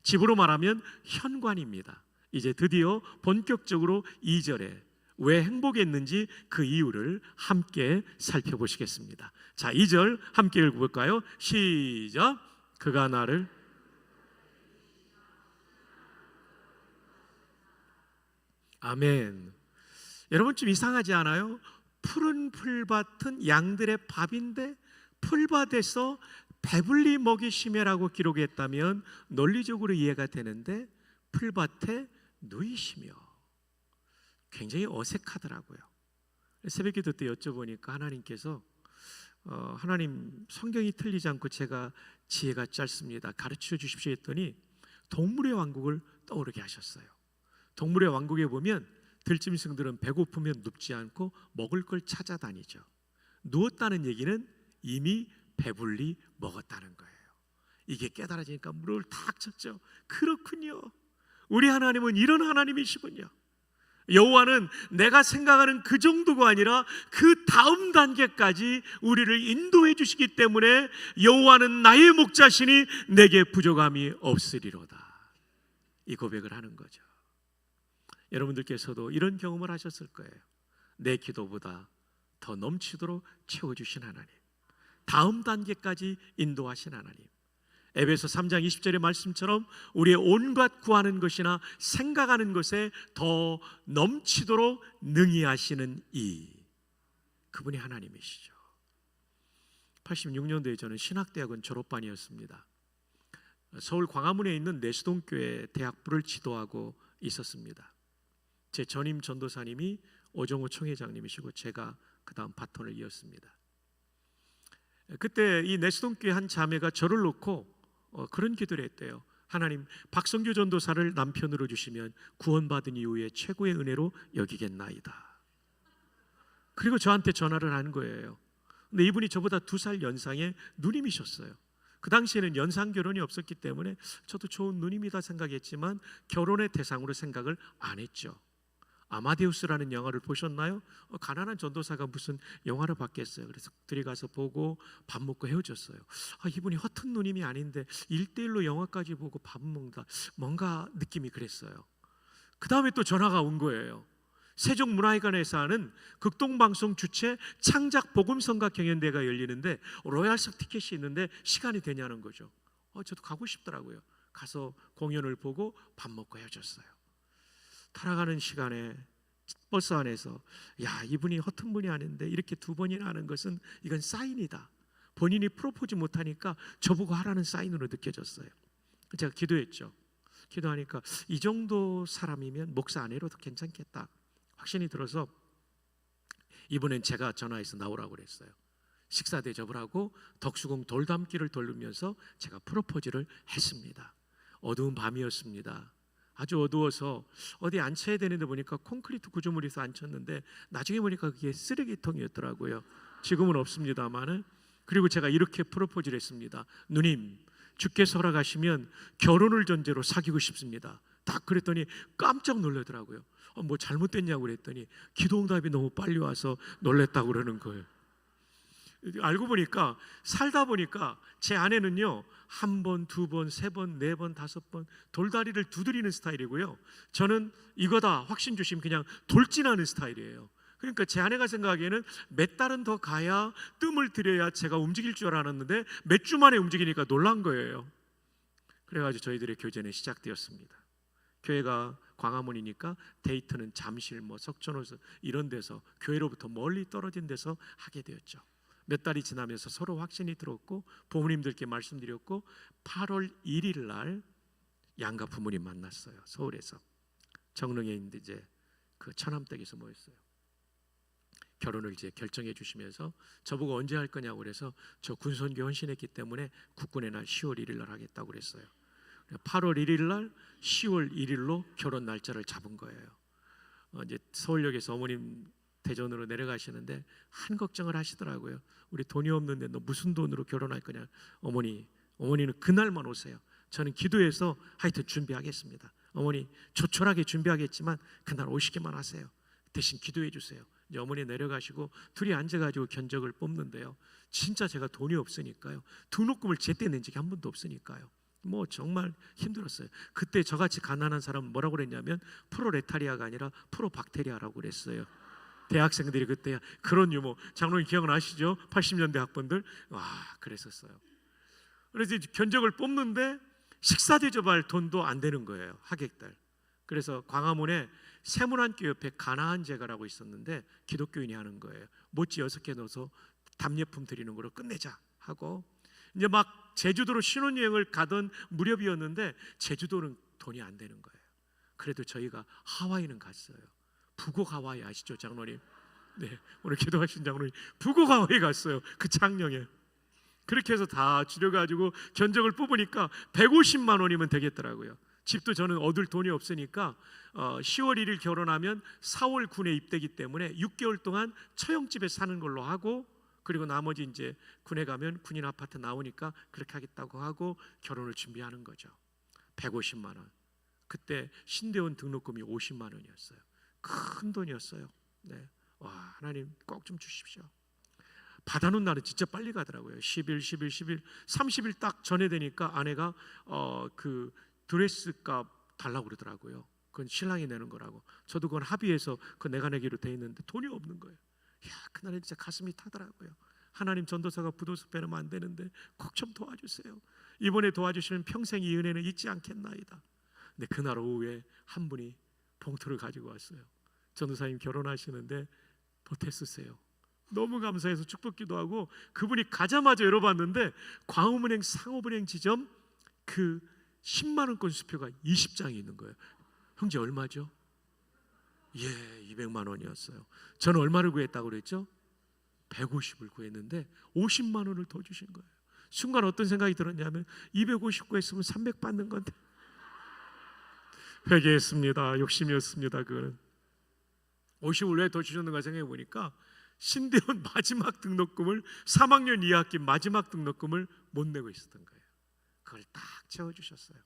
집으로 말하면 현관입니다. 이제 드디어 본격적으로 2절에 왜 행복했는지 그 이유를 함께 살펴보시겠습니다. 자, 2절 함께 읽어볼까요? 시작. 그가 나를 아멘. 여러분 좀 이상하지 않아요? 푸른 풀밭은 양들의 밥인데 풀밭에서 배불리 먹이시며라고 기록했다면 논리적으로 이해가 되는데 풀밭에 누이시며 굉장히 어색하더라고요. 새벽기도 때 여쭤보니까 하나님께서 하나님 성경이 틀리지 않고 제가 지혜가 짧습니다. 가르쳐 주십시오 했더니 동물의 왕국을 떠오르게 하셨어요. 동물의 왕국에 보면 들짐승들은 배고프면 눕지 않고 먹을 걸 찾아다니죠. 누웠다는 얘기는 이미 배불리 먹었다는 거예요. 이게 깨달아지니까 무릎을 탁 쳤죠. 그렇군요. 우리 하나님은 이런 하나님이시군요. 여호와는 내가 생각하는 그 정도가 아니라 그 다음 단계까지 우리를 인도해 주시기 때문에 여호와는 나의 목자시니 내게 부족함이 없으리로다. 이 고백을 하는 거죠. 여러분들께서도 이런 경험을 하셨을 거예요. 내 기도보다 더 넘치도록 채워주신 하나님, 다음 단계까지 인도하신 하나님. 에베소 3장 20절의 말씀처럼 우리의 온갖 구하는 것이나 생각하는 것에 더 넘치도록 능히 하시는 그분이 하나님이시죠. 86년도에 저는 신학대학원 졸업반이었습니다. 서울 광화문에 있는 내수동교회 대학부를 지도하고 있었습니다. 제 전임 전도사님이 오정호 총회장님이시고 제가 그 다음 바톤을 이었습니다. 그때 이 내수동교회 한 자매가 저를 놓고 그런 기도를 했대요. 하나님, 박성규 전도사를 남편으로 주시면 구원받은 이후에 최고의 은혜로 여기겠나이다. 그리고 저한테 전화를 한 거예요. 근데 이분이 저보다 2살 연상의 누님이셨어요. 그 당시에는 연상 결혼이 없었기 때문에 저도 좋은 누님이다 생각했지만 결혼의 대상으로 생각을 안 했죠. 아마데우스라는 영화를 보셨나요? 가난한 전도사가 무슨 영화를 봤겠어요. 그래서 둘이 가서 보고 밥 먹고 헤어졌어요. 이분이 허튼 누님이 아닌데 1대1로 영화까지 보고 밥 먹는다. 뭔가 느낌이 그랬어요. 그 다음에 또 전화가 온 거예요. 세종문화회관에서 하는 극동방송 주최 창작 복음성가 경연대회가 열리는데 로얄석 티켓이 있는데 시간이 되냐는 거죠. 저도 가고 싶더라고요. 가서 공연을 보고 밥 먹고 헤어졌어요. 돌아가는 시간에 버스 안에서 야, 이분이 허튼 분이 아닌데 이렇게 2번이나 하는 것은 이건 사인이다. 본인이 프로포즈 못하니까 저보고 하라는 사인으로 느껴졌어요. 제가 기도했죠. 기도하니까 이 정도 사람이면 목사 안 해도 괜찮겠다 확신이 들어서 이번엔 제가 전화해서 나오라고 그랬어요. 식사 대접을 하고 덕수궁 돌담길을 돌면서 제가 프로포즈를 했습니다. 어두운 밤이었습니다. 아주 어두워서 어디 앉혀야 되는데 보니까 콘크리트 구조물에서 앉혔는데 나중에 보니까 그게 쓰레기통이었더라고요. 지금은 없습니다만은. 그리고 제가 이렇게 프로포즈를 했습니다. 누님, 주께서 허락하시면 결혼을 전제로 사귀고 싶습니다. 딱 그랬더니 깜짝 놀라더라고요. 뭐 잘못됐냐고 그랬더니 기도응답이 너무 빨리 와서 놀랬다고 그러는 거예요. 알고 보니까 살다 보니까 제 아내는요 1번, 2번, 3번, 4번, 5번 돌다리를 두드리는 스타일이고요. 저는 이거다 확신 주시면 그냥 돌진하는 스타일이에요. 그러니까 제 아내가 생각하기에는 몇 달은 더 가야 뜸을 들여야 제가 움직일 줄 알았는데 몇 주 만에 움직이니까 놀란 거예요. 그래가지고 저희들의 교제는 시작되었습니다. 교회가 광화문이니까 데이트는 잠실, 석촌호수 이런 데서 교회로부터 멀리 떨어진 데서 하게 되었죠. 몇 달이 지나면서 서로 확신이 들었고 부모님들께 말씀드렸고 8월 1일 날 양가 부모님 만났어요. 서울에서 정릉에 있는데 이제 그 천암댁에서 모였어요. 결혼을 이제 결정해 주시면서 저보고 언제 할 거냐고 그래서 저 군선교 헌신했기 때문에 국군의 날 10월 1일 날 하겠다고 그랬어요. 8월 1일 날 10월 1일로 결혼 날짜를 잡은 거예요. 이제 서울역에서 어머님 대전으로 내려가시는데 한 걱정을 하시더라고요. 우리 돈이 없는데 너 무슨 돈으로 결혼할 거냐. 어머니는 그날만 오세요. 저는 기도해서 하여튼 준비하겠습니다. 어머니 조촐하게 준비하겠지만 그날 오시기만 하세요. 대신 기도해 주세요. 이제 어머니 내려가시고 둘이 앉아가지고 견적을 뽑는데요. 진짜 제가 돈이 없으니까요. 등록금을 제때 낸 적이 한 번도 없으니까요. 뭐 정말 힘들었어요. 그때 저같이 가난한 사람은 뭐라고 그랬냐면 프로레타리아가 아니라 프로박테리아라고 그랬어요. 대학생들이 그때 그런 유머, 장로님 기억나시죠? 80년대 학번들 와 그랬었어요. 그래서 이제 견적을 뽑는데 식사 대접할 돈도 안 되는 거예요. 하객들. 그래서 광화문에 세문안교 옆에 가나안 제가라고 있었는데 기독교인이 하는 거예요. 모찌 6개 넣어서 답례품 드리는 거로 끝내자 하고 이제 막 제주도로 신혼여행을 가던 무렵이었는데 제주도는 돈이 안 되는 거예요. 그래도 저희가 하와이는 갔어요. 부곡 하와이 아시죠, 장로님? 네, 오늘 기도하신 장로님 부곡 하와이 갔어요. 그 창녕에. 그렇게 해서 다 줄여가지고 견적을 뽑으니까 150만 원이면 되겠더라고요. 집도 저는 얻을 돈이 없으니까 10월 1일 결혼하면 4월 군에 입대기 때문에 6개월 동안 처형집에 사는 걸로 하고 그리고 나머지 이제 군에 가면 군인 아파트 나오니까 그렇게 하겠다고 하고 결혼을 준비하는 거죠. 150만 원. 그때 신대원 등록금이 50만 원이었어요. 큰 돈이었어요. 네. 와, 하나님 꼭 좀 주십시오. 받아놓은 날은 진짜 빨리 가더라고요. 10일, 10일, 10일, 30일 딱 전에 되니까 아내가 그 드레스 값 달라고 그러더라고요. 그건 신랑이 내는 거라고. 저도 그건 합의해서 그 내가 내기로 돼 있는데 돈이 없는 거예요. 야, 그날은 진짜 가슴이 타더라고요. 하나님 전도사가 부도수 빼면 안 되는데 꼭 좀 도와주세요. 이번에 도와주시면 평생 이 은혜는 잊지 않겠나이다. 근데 그날 오후에 한 분이 봉투를 가지고 왔어요. 전도사님 결혼하시는데 보태 쓰세요. 너무 감사해서 축복기도 하고 그분이 가자마자 열어봤는데 광화문행 상업은행 지점 그 10만 원권 수표가 20장이 있는 거예요. 형제 얼마죠? 예, 200만 원이었어요. 저는 얼마를 구했다고 그랬죠? 150을 구했는데 50만 원을 더 주신 거예요. 순간 어떤 생각이 들었냐면 250 구했으면 300 받는 건데 회개했습니다. 욕심이었습니다. 그거는 50을 왜 더 주셨는가 생각해 보니까 신대원 마지막 등록금을 3학년 2학기 마지막 등록금을 못 내고 있었던 거예요. 그걸 딱 채워주셨어요.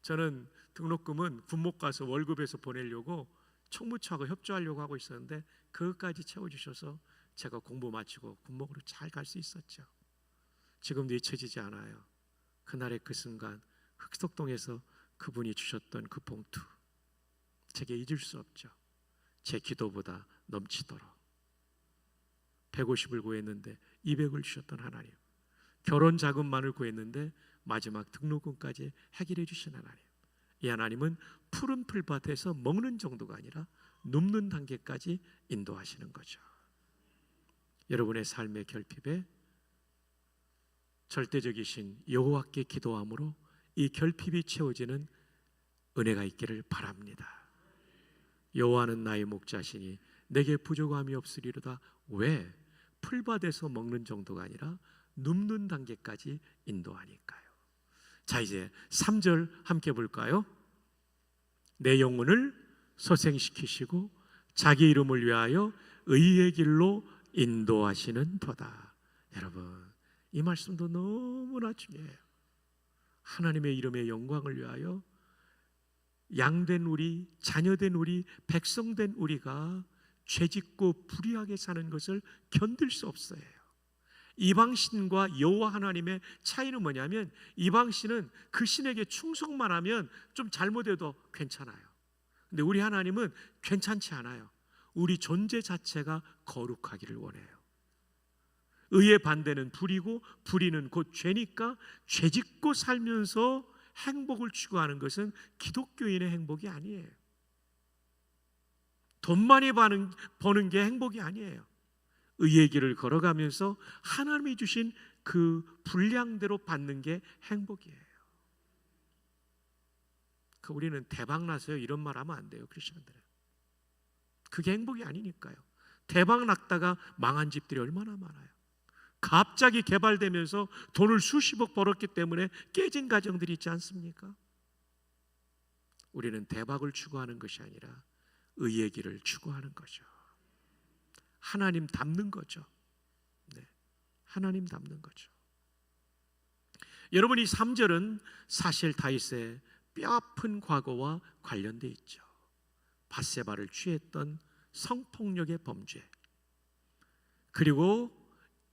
저는 등록금은 군목 가서 월급에서 보내려고 총무처하고 협조하려고 하고 있었는데 그것까지 채워주셔서 제가 공부 마치고 군목으로 잘 갈 수 있었죠. 지금도 잊혀지지 않아요. 그날의 그 순간 흑석동에서 그분이 주셨던 그 봉투, 제게 잊을 수 없죠. 제 기도보다 넘치도록 150을 구했는데 200을 주셨던 하나님, 결혼 자금만을 구했는데 마지막 등록금까지 해결해 주신 하나님, 이 하나님은 푸른 풀밭에서 먹는 정도가 아니라 눕는 단계까지 인도하시는 거죠. 여러분의 삶의 결핍에 절대적이신 여호와께 기도함으로 이 결핍이 채워지는 은혜가 있기를 바랍니다. 여호와는 나의 목자시니 내게 부족함이 없으리로다. 왜? 풀밭에서 먹는 정도가 아니라 눕는 단계까지 인도하니까요. 자, 이제 3절 함께 볼까요? 내 영혼을 소생시키시고 자기 이름을 위하여 의의 길로 인도하시는 도다. 여러분, 이 말씀도 너무나 중요해요. 하나님의 이름의 영광을 위하여 양된 우리, 자녀된 우리, 백성된 우리가 죄짓고 불의하게 사는 것을 견딜 수 없어요. 이방신과 여호와 하나님의 차이는 뭐냐면, 이방신은 그 신에게 충성만 하면 좀 잘못해도 괜찮아요. 근데 우리 하나님은 괜찮지 않아요. 우리 존재 자체가 거룩하기를 원해요. 의의 반대는 불이고 불의는 곧 죄니까 죄짓고 살면서 행복을 추구하는 것은 기독교인의 행복이 아니에요. 돈 많이 버는 게 행복이 아니에요. 의의 길을 걸어가면서 하나님이 주신 그 분량대로 받는 게 행복이에요. 우리는 대박 나서요 이런 말 하면 안 돼요. 크리스천들은 그게 행복이 아니니까요. 대박 났다가 망한 집들이 얼마나 많아요. 갑자기 개발되면서 돈을 수십억 벌었기 때문에 깨진 가정들이 있지 않습니까? 우리는 대박을 추구하는 것이 아니라 의의 길을 추구하는 거죠. 하나님 닮는 거죠. 네, 하나님 닮는 거죠. 여러분, 이 3절은 사실 다윗의 뼈아픈 과거와 관련되어 있죠. 밧세바를 취했던 성폭력의 범죄, 그리고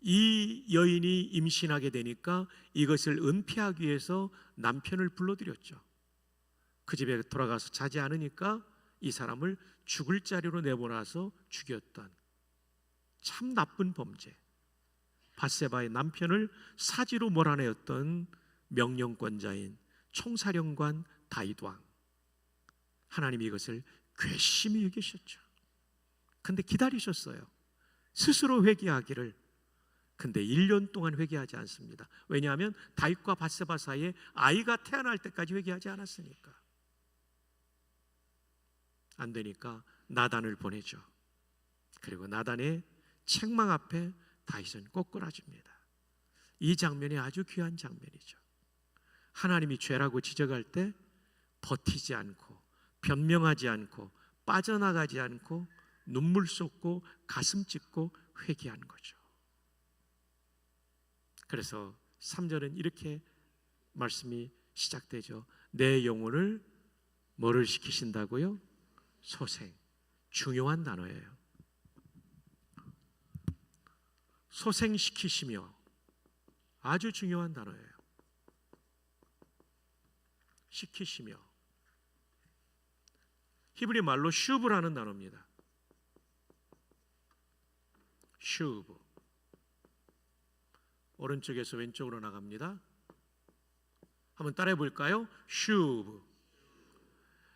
이 여인이 임신하게 되니까 이것을 은폐하기 위해서 남편을 불러들였죠. 그 집에 돌아가서 자지 않으니까 이 사람을 죽을 자리로 내보내서 죽였던 참 나쁜 범죄, 밧세바의 남편을 사지로 몰아내었던 명령권자인 총사령관 다윗 왕, 하나님이 이것을 괘씸히 여기셨죠. 근데 기다리셨어요. 스스로 회개하기를. 근데 1년 동안 회개하지 않습니다. 왜냐하면 다윗과 밧세바 사이에 아이가 태어날 때까지 회개하지 않았으니까. 안 되니까 나단을 보내죠. 그리고 나단의 책망 앞에 다윗은 꼬꾸라집니다. 이 장면이 아주 귀한 장면이죠. 하나님이 죄라고 지적할 때 버티지 않고 변명하지 않고 빠져나가지 않고 눈물 쏟고 가슴 찢고 회개한 거죠. 그래서 3절은 이렇게 말씀이 시작되죠. 내 영혼을 뭐를 시키신다고요? 소생. 중요한 단어예요. 소생시키시며, 아주 중요한 단어예요. 시키시며, 히브리 말로 슈브라는 단어입니다. 슈브. 오른쪽에서 왼쪽으로 나갑니다. 한번 따라해 볼까요? 슈브.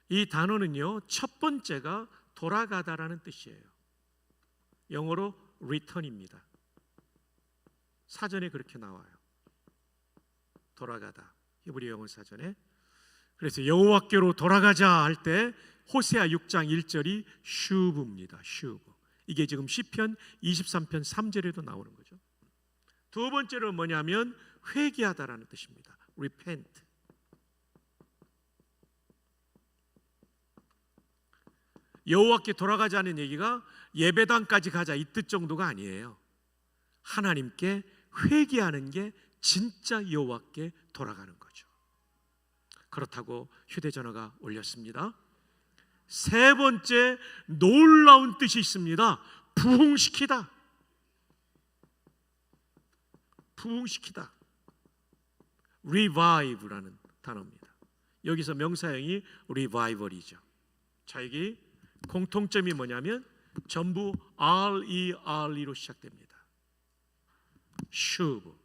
이 단어는요, 첫 번째가 돌아가다라는 뜻이에요. 영어로 return입니다. 사전에 그렇게 나와요. 돌아가다. 히브리 영어 사전에. 그래서 여호와께로 돌아가자 할 때 호세아 6장 1절이 슈브입니다. 슈브. 이게 지금 시편 23편 3절에도 나오는 거죠. 두 번째로 뭐냐면 회개하다라는 뜻입니다. repent. 여호와께 돌아가자는 얘기가 예배당까지 가자 이 뜻 정도가 아니에요. 하나님께 회개하는 게 진짜 여호와께 돌아가는 거죠. 그렇다고 휴대전화가 올렸습니다. 세 번째 놀라운 뜻이 있습니다. 부흥시키다. 부흥시키다. revive라는 단어입니다. 여기서 명사형이 revival이죠. 자, 여기 공통점이 뭐냐면 전부 RERE로 시작됩니다. 슈브.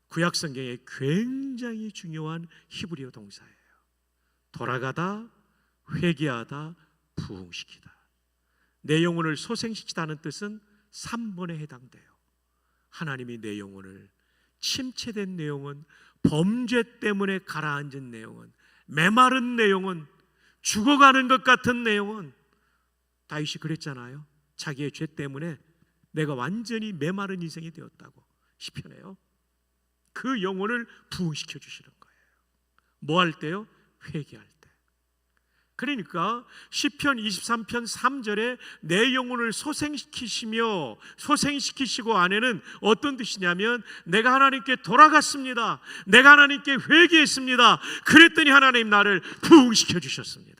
구약 성경에 굉장히 중요한 히브리어 동사예요. 돌아가다, 회개하다, 부흥시키다. 내 영혼을 소생시키다는 뜻은 3번에 해당돼요. 하나님이 내 영혼을, 침체된 내용은, 범죄 때문에 가라앉은 내용은, 메마른 내용은, 죽어가는 것 같은 내용은, 다윗이 그랬잖아요. 자기의 죄 때문에 내가 완전히 메마른 인생이 되었다고 시편해요. 그 영혼을 부흥시켜 주시는 거예요. 뭐 할 때요? 회개할 때. 그러니까 시편 23편 3절에 내 영혼을 소생시키시고 안에는 어떤 뜻이냐면 내가 하나님께 돌아갔습니다. 내가 하나님께 회개했습니다. 그랬더니 하나님 나를 부흥시켜 주셨습니다.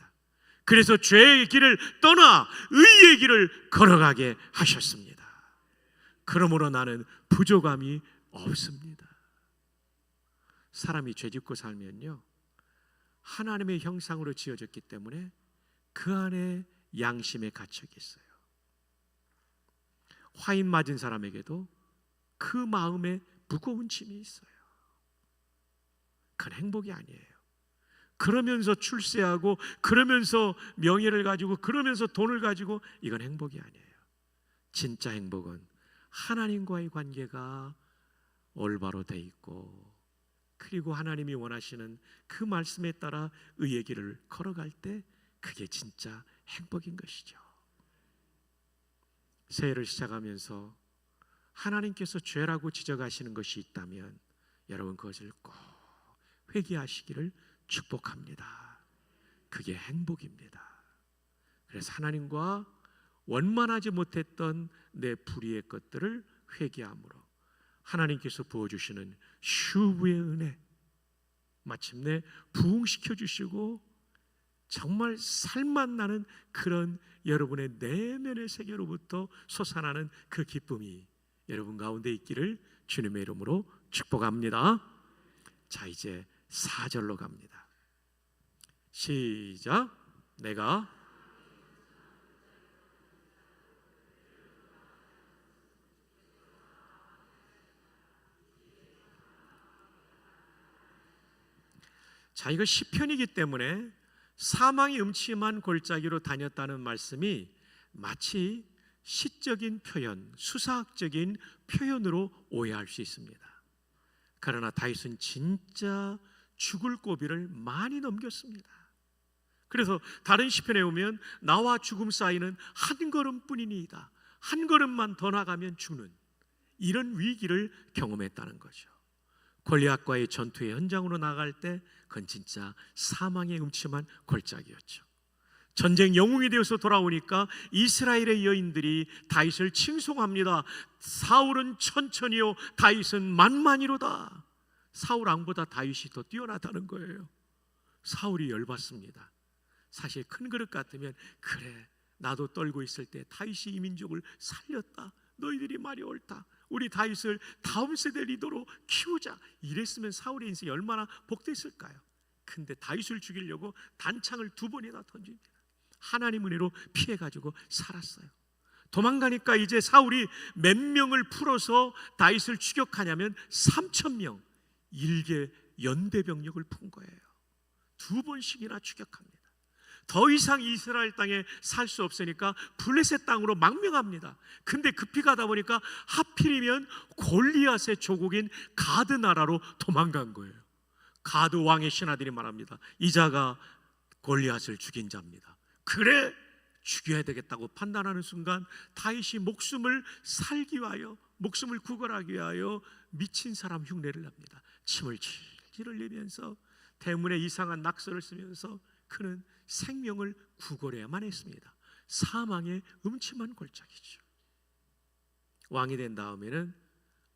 그래서 죄의 길을 떠나 의의 길을 걸어가게 하셨습니다. 그러므로 나는 부족함이 없습니다. 사람이 죄짓고 살면요, 하나님의 형상으로 지어졌기 때문에 그 안에 양심의 가책이 있어요. 화인 맞은 사람에게도 그 마음에 무거운 짐이 있어요. 그건 행복이 아니에요. 그러면서 출세하고, 그러면서 명예를 가지고, 그러면서 돈을 가지고, 이건 행복이 아니에요. 진짜 행복은 하나님과의 관계가 올바로 돼 있고, 그리고 하나님이 원하시는 그 말씀에 따라 의의 길을 걸어갈 때 그게 진짜 행복인 것이죠. 새해를 시작하면서 하나님께서 죄라고 지적하시는 것이 있다면 여러분 그것을 꼭 회개하시기를 축복합니다. 그게 행복입니다. 그래서 하나님과 원만하지 못했던 내 불의의 것들을 회개함으로 하나님께서 부어주시는 슈브의 은혜, 마침내 부흥시켜 주시고 정말 살맛 나는 그런 여러분의 내면의 세계로부터 솟아나는 그 기쁨이 여러분 가운데 있기를 주님의 이름으로 축복합니다. 자, 이제 4절로 갑니다. 시작. 내가 자, 이거 시편이기 때문에 사망이 음침한 골짜기로 다녔다는 말씀이 마치 시적인 표현, 수사학적인 표현으로 오해할 수 있습니다. 그러나 다윗은 진짜 죽을 고비를 많이 넘겼습니다. 그래서 다른 시편에 보면 나와 죽음 사이는 한 걸음뿐이니이다. 한 걸음만 더 나가면 죽는 이런 위기를 경험했다는 거죠. 골리앗과의 전투의 현장으로 나갈 때 그건 진짜 사망의 음침한 골짜기였죠. 전쟁 영웅이 되어서 돌아오니까 이스라엘의 여인들이 다윗을 칭송합니다. 사울은 천천히요 다윗은 만만이로다. 사울 왕보다 다윗이 더 뛰어나다는 거예요. 사울이 열받습니다. 사실 큰 그릇 같으면 그래 나도 떨고 있을 때 다윗이 이 민족을 살렸다. 너희들이 말이 옳다. 우리 다윗을 다음 세대 리더로 키우자. 이랬으면 사울의 인생이 얼마나 복됐을까요? 근데 다윗을 죽이려고 단창을 2번이나 던집니다. 하나님 은혜로 피해가지고 살았어요. 도망가니까 이제 사울이 몇 명을 풀어서 다윗을 추격하냐면 3,000명 일개 연대병력을 푼 거예요. 2번씩이나 추격합니다. 더 이상 이스라엘 땅에 살 수 없으니까 블레셋 땅으로 망명합니다. 근데 급히 가다 보니까 하필이면 골리앗의 조국인 가드 나라로 도망간 거예요. 가드 왕의 신하들이 말합니다. 이 자가 골리앗을 죽인 자입니다. 그래 죽여야 되겠다고 판단하는 순간 다윗이 목숨을 살기 위하여, 목숨을 구걸하기 위하여 미친 사람 흉내를 냅니다. 침을 질질 흘리면서 대문에 이상한 낙서를 쓰면서 그는 생명을 구걸해야만 했습니다. 사망의 음침한 골짜기죠. 왕이 된 다음에는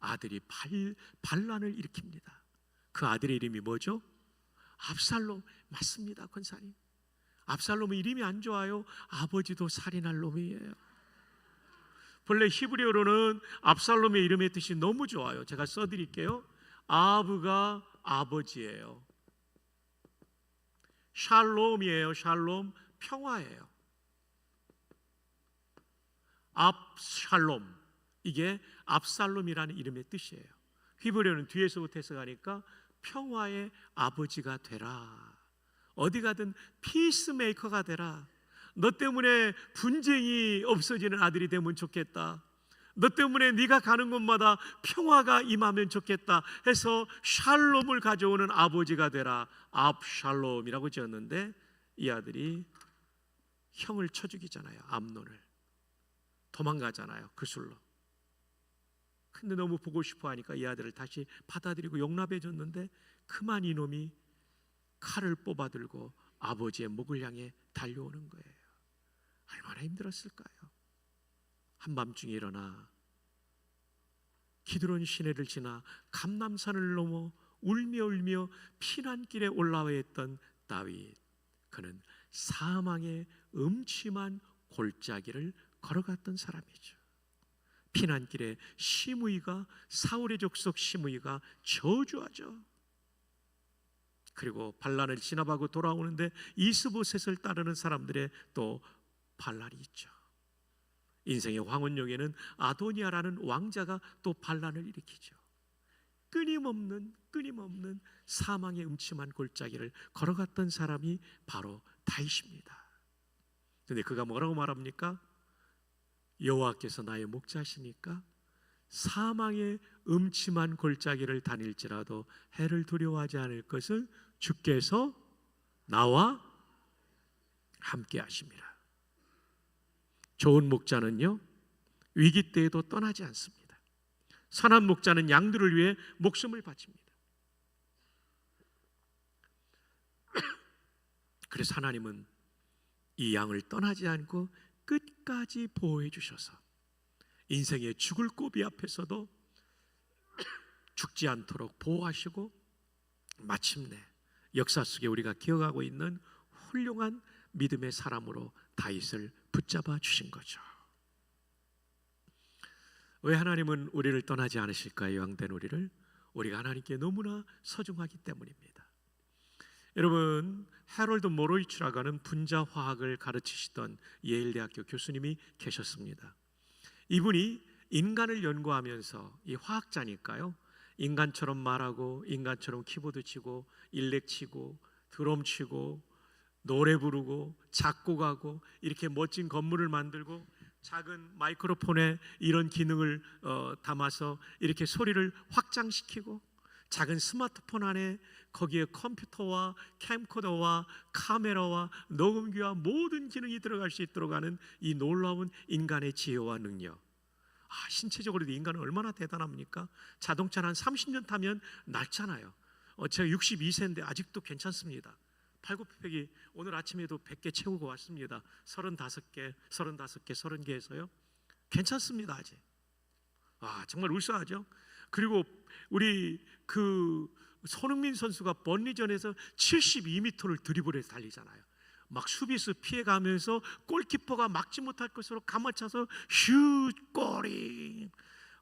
아들이 반란을 일으킵니다. 그 아들의 이름이 뭐죠? 압살롬. 맞습니다, 권사님. 압살롬은 이름이 안 좋아요. 아버지도 살인할 놈이에요. 본래 히브리어로는 압살롬의 이름의 뜻이 너무 좋아요. 제가 써드릴게요. 아브가 아버지예요. 샬롬이에요. 샬롬, 평화예요. 압샬롬, 이게 압살롬이라는 이름의 뜻이에요. 히브리어는 뒤에서부터 해석하니까 평화의 아버지가 되라. 어디 가든 피스메이커가 되라. 너 때문에 분쟁이 없어지는 아들이 되면 좋겠다. 너 때문에 네가 가는 곳마다 평화가 임하면 좋겠다 해서 샬롬을 가져오는 아버지가 되라. 압샬롬이라고 지었는데 이 아들이 형을 쳐 죽이잖아요. 암논을. 도망가잖아요. 그술로. 근데 너무 보고 싶어 하니까 이 아들을 다시 받아들이고 용납해 줬는데 그만 이놈이 칼을 뽑아 들고 아버지의 목을 향해 달려오는 거예요. 얼마나 힘들었을까요? 한밤중에 일어나 기드론 시내를 지나 감람산을 넘어 울며 피난길에 올라와 있던 다윗, 그는 사망의 음침한 골짜기를 걸어갔던 사람이죠. 피난길에 시므이가, 사울의 족속 시므이가 저주하죠. 그리고 반란을 진압하고 돌아오는데 이스보셋을 따르는 사람들의 또 반란이 있죠. 인생의 황혼역에는 아도니아라는 왕자가 또 반란을 일으키죠. 끊임없는 사망의 음침한 골짜기를 걸어갔던 사람이 바로 다윗입니다. 그런데 그가 뭐라고 말합니까? 여호와께서 나의 목자시니까 사망의 음침한 골짜기를 다닐지라도 해를 두려워하지 않을 것을 주께서 나와 함께 하십니다. 좋은 목자는요, 위기 때에도 떠나지 않습니다. 선한 목자는 양들을 위해 목숨을 바칩니다. 그래서 하나님은 이 양을 떠나지 않고 끝까지 보호해 주셔서 인생의 죽을 고비 앞에서도 죽지 않도록 보호하시고 마침내 역사 속에 우리가 기억하고 있는 훌륭한 믿음의 사람으로 다윗을 붙잡아 주신 거죠. 왜 하나님은 우리를 떠나지 않으실까요? 양된 우리를. 우리가 하나님께 너무나 소중하기 때문입니다. 여러분, 해롤드 모로이츠라고 하는 분자화학을 가르치시던 예일대학교 교수님이 계셨습니다. 이분이 인간을 연구하면서, 이 화학자니까요, 인간처럼 말하고 인간처럼 키보드 치고 일렉 치고 드럼 치고 노래 부르고 작곡하고 이렇게 멋진 건물을 만들고 작은 마이크로폰에 이런 기능을 담아서 이렇게 소리를 확장시키고 작은 스마트폰 안에 거기에 컴퓨터와 캠코더와 카메라와 녹음기와 모든 기능이 들어갈 수 있도록 하는 이 놀라운 인간의 지혜와 능력. 신체적으로도 인간은 얼마나 대단합니까? 자동차는 한 30년 타면 낡잖아요. 제가 62세인데 아직도 괜찮습니다. 팔굽혀펴기 오늘 아침에도 100개 채우고 왔습니다. 35개, 30개에서요. 괜찮습니다 아직. 정말 울싸하죠. 그리고 우리 손흥민 선수가 번리전에서 72m를 드리블해서 달리잖아요. 막 수비수 피해가면서 골키퍼가 막지 못할 것으로 감아차서 슛 골이.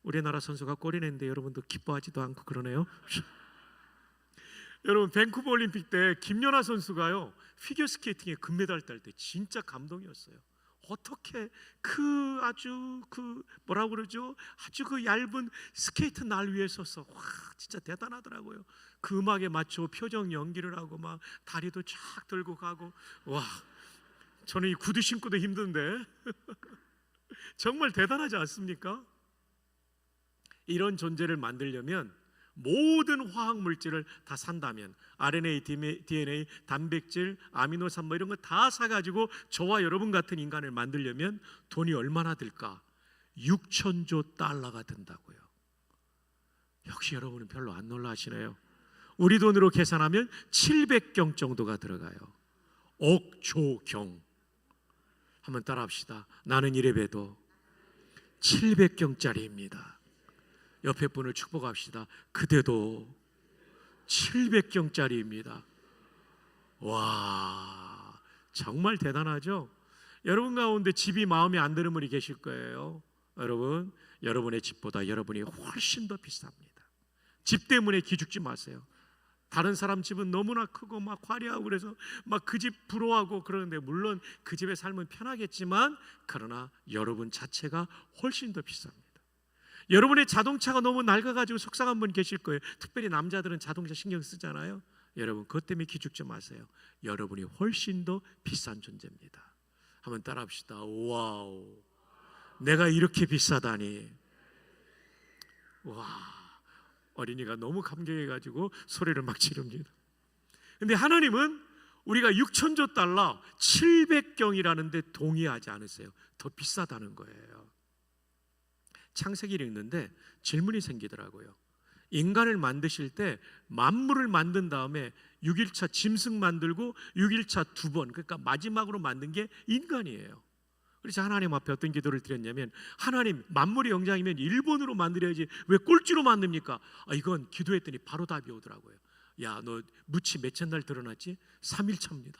우리나라 선수가 골이 냈는데 여러분도 기뻐하지도 않고 그러네요. 여러분, 밴쿠버 올림픽 때 김연아 선수가요, 피겨스케이팅에 금메달 딸 때 진짜 감동이었어요. 어떻게 아주 뭐라고 그러죠? 아주 얇은 스케이트 날 위에 서서 진짜 대단하더라고요. 그 음악에 맞춰 표정 연기를 하고 막 다리도 쫙 들고 가고. 저는 이 구두 신고도 힘든데 정말 대단하지 않습니까? 이런 존재를 만들려면 모든 화학 물질을 다 산다면 RNA, DNA, 단백질, 아미노산 이런 거 다 사가지고 저와 여러분 같은 인간을 만들려면 돈이 얼마나 들까? 6천조 달러가 든다고요. 역시 여러분은 별로 안 놀라시네요. 우리 돈으로 계산하면 700경 정도가 들어가요. 억조경. 한번 따라합시다. 나는 이래봬도 700경짜리입니다. 옆에 분을 축복합시다. 그대도 700경짜리입니다. 와, 정말 대단하죠? 여러분 가운데 집이 마음에 안 드는 분이 계실 거예요. 여러분, 여러분의 집보다 여러분이 훨씬 더 비쌉니다. 집 때문에 기죽지 마세요. 다른 사람 집은 너무나 크고 막 화려하고 그래서 막 그 집 부러워하고 그러는데, 물론 그 집에 살면 편하겠지만 그러나 여러분 자체가 훨씬 더 비쌉니다. 여러분의 자동차가 너무 낡아가지고 속상한 분 계실 거예요. 특별히 남자들은 자동차 신경 쓰잖아요. 여러분 그것 때문에 기죽지 마세요. 여러분이 훨씬 더 비싼 존재입니다. 한번 따라합시다. 와우, 내가 이렇게 비싸다니. 와, 어린이가 너무 감격해가지고 소리를 막 지릅니다. 근데 하나님은 우리가 6천조 달러 700경이라는데 동의하지 않으세요. 더 비싸다는 거예요. 창세기를 읽는데 질문이 생기더라고요. 인간을 만드실 때 만물을 만든 다음에 6일차 짐승 만들고 6일차 2번, 그러니까 마지막으로 만든 게 인간이에요. 그래서 하나님 앞에 어떤 기도를 드렸냐면, 하나님, 만물의 영장이면 1번으로 만들어야지 왜 꼴찌로 만듭니까? 이건 기도했더니 바로 답이 오더라고요. 야, 너 무치 몇째 날 드러났지? 3일차입니다.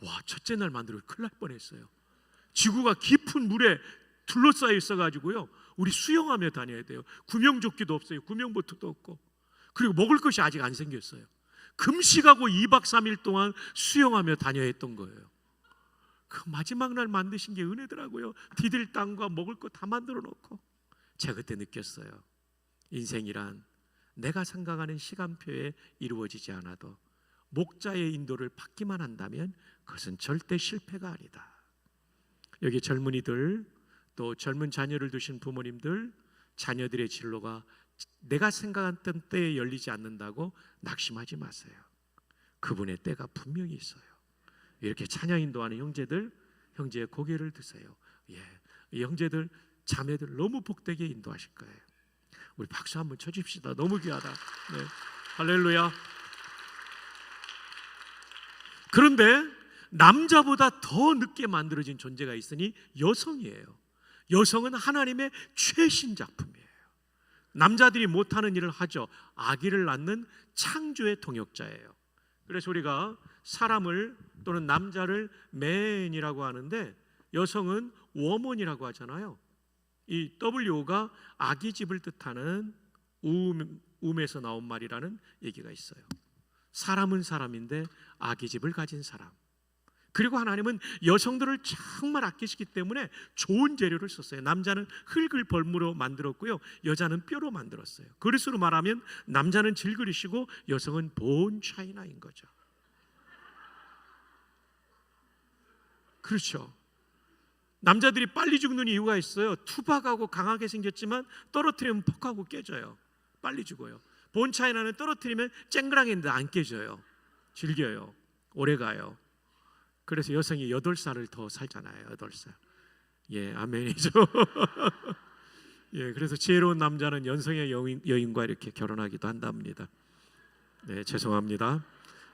와, 첫째 날 만들어 큰일 날 뻔했어요. 지구가 깊은 물에 둘러싸여 있어가지고요, 우리 수영하며 다녀야 돼요. 구명조끼도 없어요. 구명보트도 없고, 그리고 먹을 것이 아직 안 생겼어요. 금식하고 2박 3일 동안 수영하며 다녀야 했던 거예요. 그 마지막 날 만드신 게 은혜더라고요. 디딜 땅과 먹을 거 다 만들어 놓고. 제가 그때 느꼈어요. 인생이란 내가 생각하는 시간표에 이루어지지 않아도 목자의 인도를 받기만 한다면 그것은 절대 실패가 아니다. 여기 젊은이들, 또 젊은 자녀를 두신 부모님들, 자녀들의 진로가 내가 생각했던 때에 열리지 않는다고 낙심하지 마세요. 그분의 때가 분명히 있어요. 이렇게 찬양 인도하는 형제들, 형제의 고개를 드세요. 이 형제들, 자매들 너무 복되게 인도하실 거예요. 우리 박수 한번 쳐줍시다. 너무 귀하다. 네. 할렐루야. 그런데 남자보다 더 늦게 만들어진 존재가 있으니 여성이에요. 여성은 하나님의 최신 작품이에요. 남자들이 못하는 일을 하죠. 아기를 낳는 창조의 동역자예요. 그래서 우리가 사람을 또는 남자를 man이라고 하는데 여성은 woman이라고 하잖아요. 이 W가 아기집을 뜻하는 우음에서 나온 말이라는 얘기가 있어요. 사람은 사람인데 아기집을 가진 사람. 그리고 하나님은 여성들을 정말 아끼시기 때문에 좋은 재료를 썼어요. 남자는 흙을 벌무로 만들었고요, 여자는 뼈로 만들었어요. 그릇으로 말하면 남자는 질그릇이고 여성은 본 차이나인 거죠. 그렇죠. 남자들이 빨리 죽는 이유가 있어요. 투박하고 강하게 생겼지만 떨어뜨리면 퍽하고 깨져요. 빨리 죽어요. 본 차이나는 떨어뜨리면 쨍그랑했는데 안 깨져요. 질겨요. 오래가요. 그래서 여성이 8살을 더 살잖아요. 8살. 예, 아멘이죠. 예, 그래서 지혜로운 남자는 연성의 여인과 이렇게 결혼하기도 한답니다. 네, 죄송합니다.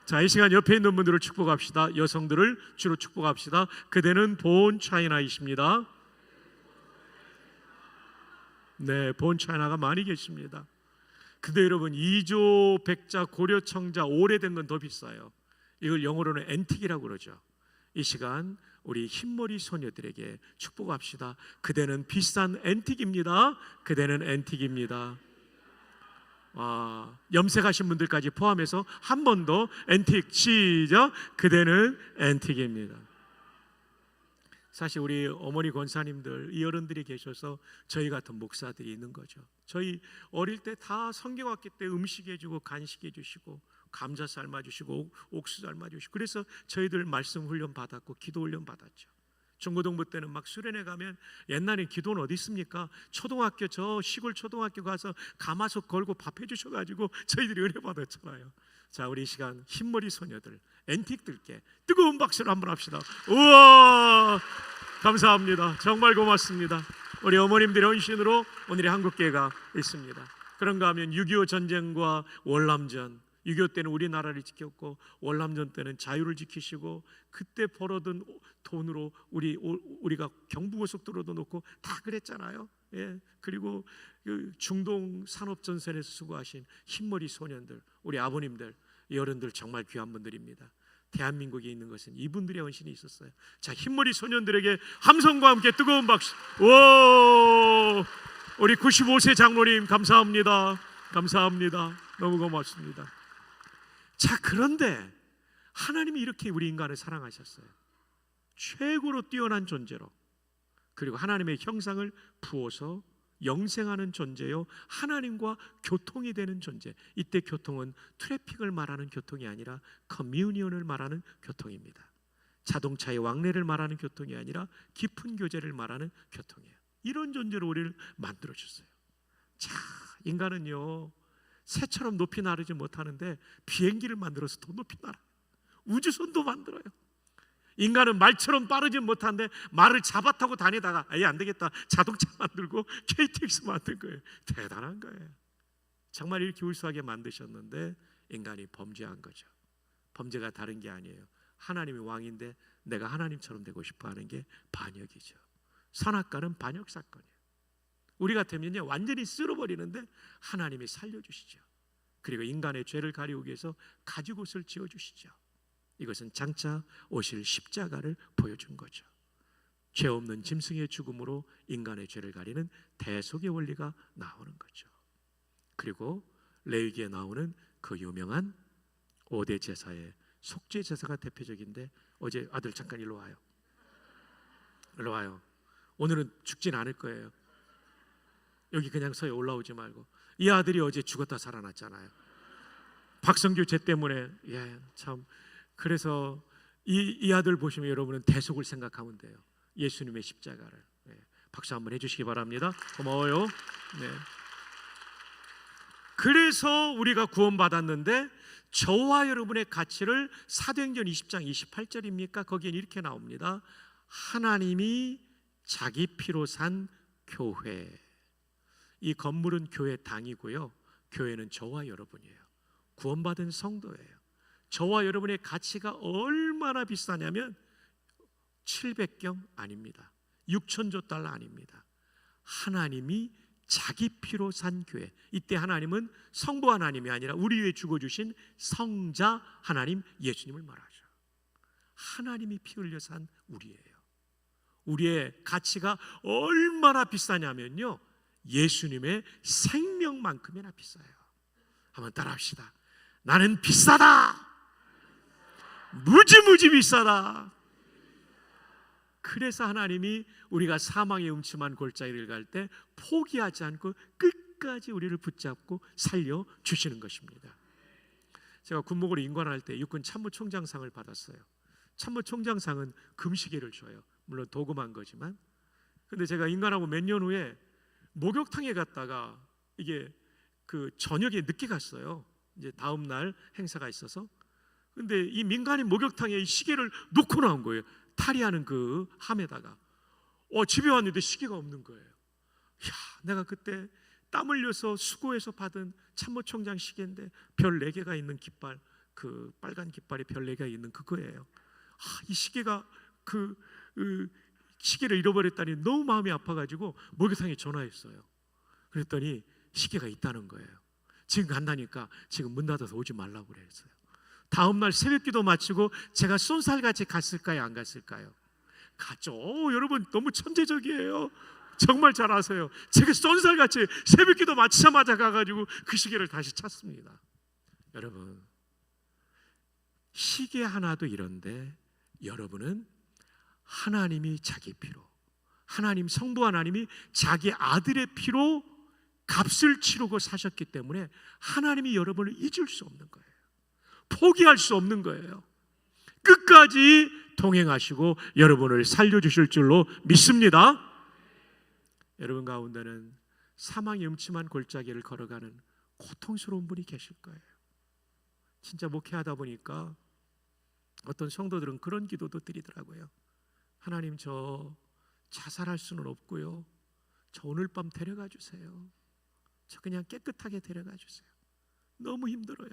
자, 이 시간 옆에 있는 분들을 축복합시다. 여성들을 주로 축복합시다. 그대는 본 차이나이십니다. 네, 본 차이나가 많이 계십니다. 근데 여러분, 2조, 백자, 고려청자, 오래된 건 더 비싸요. 이걸 영어로는 앤틱이라고 그러죠. 이 시간 우리 흰머리 소녀들에게 축복합시다. 그대는 비싼 앤틱입니다. 그대는 앤틱입니다. 염색하신 분들까지 포함해서 한 번 더 앤틱, 시작. 그대는 앤틱입니다. 사실 우리 어머니 권사님들, 이 어른들이 계셔서 저희 같은 목사들이 있는 거죠. 저희 어릴 때 다 성경학교 때 음식 해주고 간식 해주시고 감자 삶아주시고 옥수 삶아주시고, 그래서 저희들 말씀 훈련 받았고 기도 훈련 받았죠. 중고등부 때는 막 수련회 가면, 옛날에 기도는 어디 있습니까? 초등학교, 저 시골 초등학교 가서 가마솥 걸고 밥 해주셔가지고 저희들이 은혜 받았잖아요. 자, 우리 이 시간 흰머리 소녀들, 앤틱들께 뜨거운 박수를 한번 합시다. 우와, 감사합니다. 정말 고맙습니다. 우리 어머님들의 헌신으로 오늘의 한국교회가 있습니다. 그런가 하면 6.25 전쟁과 월남전, 6.25 때는 우리나라를 지켰고 월남전 때는 자유를 지키시고, 그때 벌어둔 돈으로 우리가 경부고속도로도 놓고 다 그랬잖아요. 예. 그리고 그 중동 산업전선에서 수고하신 흰머리 소년들, 우리 아버님들, 이 어른들 정말 귀한 분들입니다. 대한민국에 있는 것은 이분들의 헌신이 있었어요. 자, 흰머리 소년들에게 함성과 함께 뜨거운 박수. 오, 우리 95세 장로님 감사합니다. 감사합니다. 너무 고맙습니다. 자, 그런데 하나님이 이렇게 우리 인간을 사랑하셨어요. 최고로 뛰어난 존재로, 그리고 하나님의 형상을 부어서 영생하는 존재요, 하나님과 교통이 되는 존재. 이때 교통은 트래픽을 말하는 교통이 아니라 커뮤니언을 말하는 교통입니다. 자동차의 왕래를 말하는 교통이 아니라 깊은 교제를 말하는 교통이에요. 이런 존재로 우리를 만들어 주셨어요. 자, 인간은요, 새처럼 높이 나르지 못하는데 비행기를 만들어서 더 높이 날아요. 우주선도 만들어요. 인간은 말처럼 빠르지 못한데 말을 잡아타고 다니다가 아예 안 되겠다, 자동차 만들고 KTX 만든 거예요. 대단한 거예요. 정말 이렇게 우수하게 만드셨는데 인간이 범죄한 거죠. 범죄가 다른 게 아니에요. 하나님이 왕인데 내가 하나님처럼 되고 싶어 하는 게 반역이죠. 선악과는 반역 사건이에요. 우리 같으면요, 완전히 쓸어버리는데 하나님이 살려주시죠. 그리고 인간의 죄를 가리우기 위해서 가죽옷을 지어주시죠. 이것은 장차 오실 십자가를 보여준 거죠. 죄 없는 짐승의 죽음으로 인간의 죄를 가리는 대속의 원리가 나오는 거죠. 그리고 레위기에 나오는 그 유명한 5대 제사의 속죄 제사가 대표적인데, 어제 아들 잠깐 일로 와요. 일로 와요. 오늘은 죽진 않을 거예요. 여기 그냥 서에 올라오지 말고. 이 아들이 어제 죽었다 살아났잖아요. 박성규 죄 때문에. 참. 그래서 이 아들 보시면 여러분은 대속을 생각하면 돼요. 예수님의 십자가를. 박수 한번 해주시기 바랍니다. 고마워요. 그래서 우리가 구원받았는데 저와 여러분의 가치를 사도행전 20장 28절입니까? 거기엔 이렇게 나옵니다. 하나님이 자기 피로 산 교회. 이 건물은 교회 당이고요, 교회는 저와 여러분이에요. 구원받은 성도예요. 저와 여러분의 가치가 얼마나 비싸냐면 700경 아닙니다. 6천조 달러 아닙니다. 하나님이 자기 피로 산 교회. 이때 하나님은 성부 하나님이 아니라 우리 위해 죽어주신 성자 하나님 예수님을 말하죠. 하나님이 피 흘려 산 우리예요. 우리의 가치가 얼마나 비싸냐면요, 예수님의 생명만큼이나 비싸요. 한번 따라합시다. 나는 비싸다. 무지무지 비싸다. 그래서 하나님이 우리가 사망의 음침한 골짜기를 갈 때 포기하지 않고 끝까지 우리를 붙잡고 살려주시는 것입니다. 제가 군목으로 임관할 때 육군 참모총장상을 받았어요. 참모총장상은 금시계를 줘요. 물론 도금한 거지만. 근데 제가 임관하고 몇 년 후에 목욕탕에 갔다가 이게 그 저녁에 늦게 갔어요. 이제 다음 날 행사가 있어서. 근데 이 민간인 목욕탕에 이 시계를 놓고 나온 거예요. 탈의하는 그 함에다가. 집에 왔는데 시계가 없는 거예요. 내가 그때 땀 흘려서 수고해서 받은 참모총장 시계인데 별 4개가 있는 깃발, 그 빨간 깃발에 별 4개가 있는 그거예요. 이 시계가 시계를 잃어버렸다니 너무 마음이 아파가지고 목욕탕에 전화했어요. 그랬더니 시계가 있다는 거예요. 지금 간다니까 지금 문 닫아서 오지 말라고 그랬어요. 다음날 새벽기도 마치고 제가 쏜살같이 갔을까요, 안 갔을까요? 갔죠. 여러분 너무 천재적이에요. 정말 잘 아세요. 제가 쏜살같이 새벽기도 마치자마자 가가지고 그 시계를 다시 찾습니다. 여러분, 시계 하나도 이런데 여러분은 하나님이 자기 피로, 하나님 성부 하나님이 자기 아들의 피로 값을 치르고 사셨기 때문에 하나님이 여러분을 잊을 수 없는 거예요. 포기할 수 없는 거예요. 끝까지 동행하시고 여러분을 살려주실 줄로 믿습니다. 여러분 가운데는 사망의 음침한 골짜기를 걸어가는 고통스러운 분이 계실 거예요. 진짜 목회하다 보니까 어떤 성도들은 그런 기도도 드리더라고요. 하나님, 저 자살할 수는 없고요, 저 오늘 밤 데려가 주세요. 저 그냥 깨끗하게 데려가 주세요. 너무 힘들어요.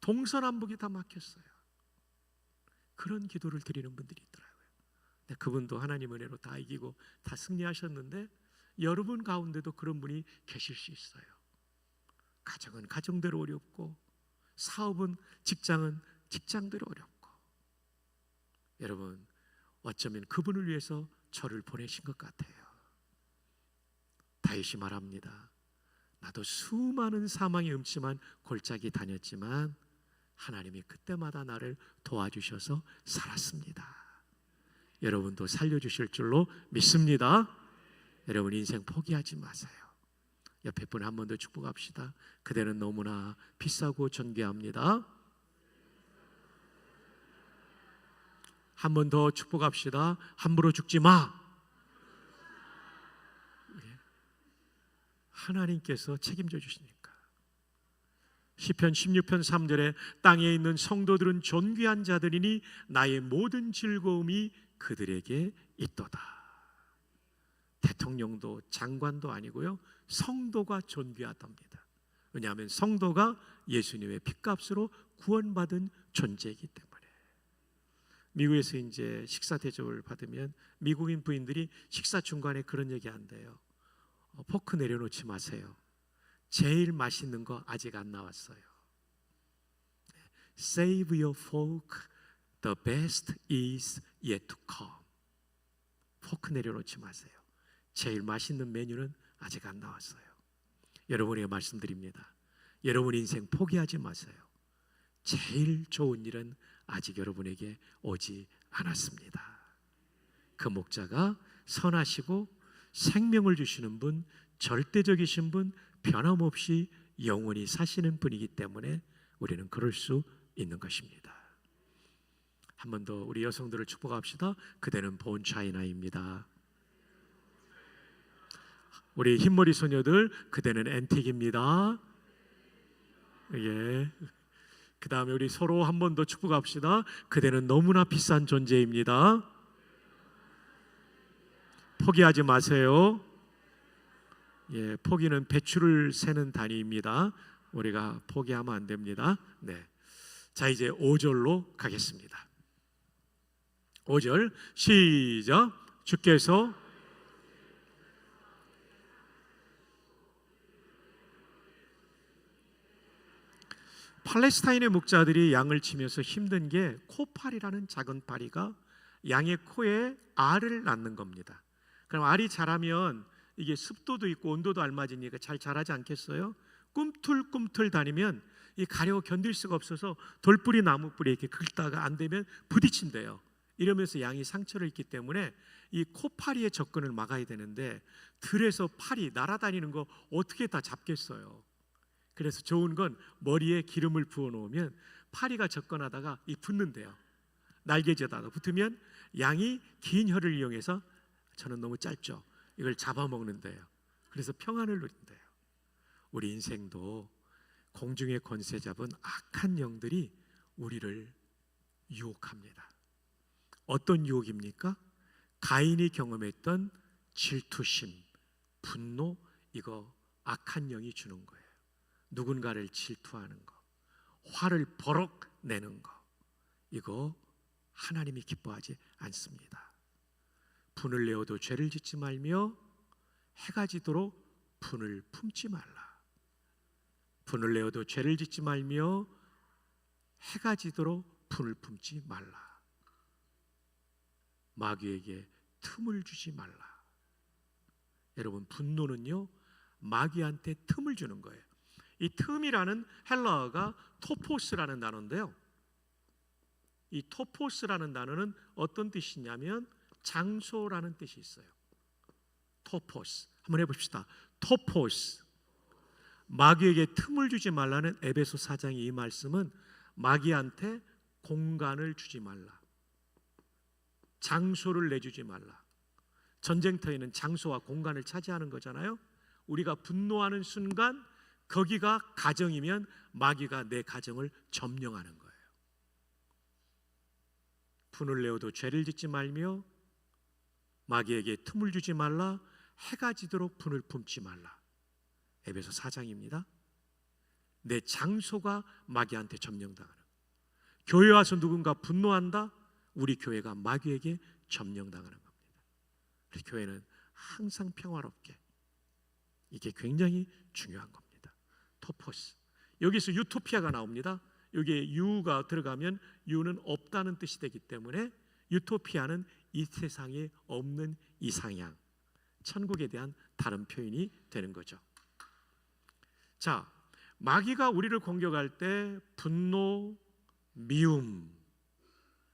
동서남북이 다 막혔어요. 그런 기도를 드리는 분들이 있더라고요. 근데 그분도 하나님 은혜로 다 이기고 다 승리하셨는데 여러분 가운데도 그런 분이 계실 수 있어요. 가정은 가정대로 어렵고, 사업은 직장은 직장대로 어렵고, 여러분, 어쩌면 그분을 위해서 저를 보내신 것 같아요. 다윗이 말합니다. 나도 수많은 사망의 음침한 골짜기 다녔지만 하나님이 그때마다 나를 도와주셔서 살았습니다. 여러분도 살려주실 줄로 믿습니다. 여러분, 인생 포기하지 마세요. 옆에 분 한 번 더 축복합시다. 그대는 너무나 비싸고 존귀합니다. 한 번 더 축복합시다. 함부로 죽지 마. 하나님께서 책임져 주시니까. 시편 16편 3절에 땅에 있는 성도들은 존귀한 자들이니 나의 모든 즐거움이 그들에게 있도다. 대통령도 장관도 아니고요, 성도가 존귀하답니다. 왜냐하면 성도가 예수님의 핏값으로 구원받은 존재이기 때문에. 미국에서 이제 식사 대접을 받으면 미국인 부인들이 식사 중간에 그런 얘기 한대요. 포크 내려놓지 마세요. 제일 맛있는 거 아직 안 나왔어요. Save your fork. The best is yet to come. 포크 내려놓지 마세요. 제일 맛있는 메뉴는 아직 안 나왔어요. 여러분에게 말씀드립니다. 여러분 인생 포기하지 마세요. 제일 좋은 일은 아직 여러분에게 오지 않았습니다. 그 목자가 선하시고 생명을 주시는 분, 절대적이신 분, 변함없이 영원히 사시는 분이기 때문에 우리는 그럴 수 있는 것입니다. 한 번 더 우리 여성들을 축복합시다. 그대는 본 차이나입니다. 우리 흰머리 소녀들, 그대는 앤틱입니다. 예. 그 다음에 우리 서로 한 번 더 축복합시다. 그대는 너무나 비싼 존재입니다. 포기하지 마세요. 예, 포기는 배추를 세는 단위입니다. 우리가 포기하면 안 됩니다. 네. 자, 이제 5절로 가겠습니다. 5절 시작. 주께서 팔레스타인의 목자들이 양을 치면서 힘든 게 코파리라는 작은 파리가 양의 코에 알을 낳는 겁니다. 그럼 알이 자라면 이게 습도도 있고 온도도 알맞으니까 잘 자라지 않겠어요? 꿈틀꿈틀 다니면 이 가려워 견딜 수가 없어서 돌뿌리 나무뿌리 이렇게 긁다가 안 되면 부딪힌대요. 이러면서 양이 상처를 입기 때문에 이 코파리의 접근을 막아야 되는데 들에서 파리 날아다니는 거 어떻게 다 잡겠어요? 그래서 좋은 건 머리에 기름을 부어 놓으면 파리가 접근하다가 이 붙는데요. 날개에다가 붙으면 양이 긴 혀를 이용해서, 저는 너무 짧죠, 이걸 잡아먹는데요. 그래서 평안을 누린대요. 우리 인생도 공중의 권세 잡은 악한 영들이 우리를 유혹합니다. 어떤 유혹입니까? 가인이 경험했던 질투심, 분노, 이거 악한 영이 주는 거예요. 누군가를 질투하는 거, 화를 버럭 내는 거, 이거 하나님이 기뻐하지 않습니다. 분을 내어도 죄를 짓지 말며 해가 지도록 분을 품지 말라. 분을 내어도 죄를 짓지 말며 해가 지도록 분을 품지 말라. 마귀에게 틈을 주지 말라. 여러분, 분노는요, 마귀한테 틈을 주는 거예요. 이 틈이라는 헬라어가 토포스라는 단어인데요, 이 토포스라는 단어는 어떤 뜻이냐면 장소라는 뜻이 있어요. 토포스, 한번 해봅시다. 토포스. 마귀에게 틈을 주지 말라는 에베소 4장의 이 말씀은 마귀한테 공간을 주지 말라, 장소를 내주지 말라. 전쟁터에는 장소와 공간을 차지하는 거잖아요. 우리가 분노하는 순간 거기가 가정이면 마귀가 내 가정을 점령하는 거예요. 분을 내어도 죄를 짓지 말며 마귀에게 틈을 주지 말라. 해가 지도록 분을 품지 말라. 에베소 4장입니다. 내 장소가 마귀한테 점령당하는. 교회 와서 누군가 분노한다? 우리 교회가 마귀에게 점령당하는 겁니다. 우리 교회는 항상 평화롭게, 이게 굉장히 중요한 겁니다. 토포스. 여기서 유토피아가 나옵니다. 여기에 유가 들어가면 유는 없다는 뜻이 되기 때문에 유토피아는 이 세상에 없는 이상향, 천국에 대한 다른 표현이 되는 거죠. 자, 마귀가 우리를 공격할 때 분노, 미움,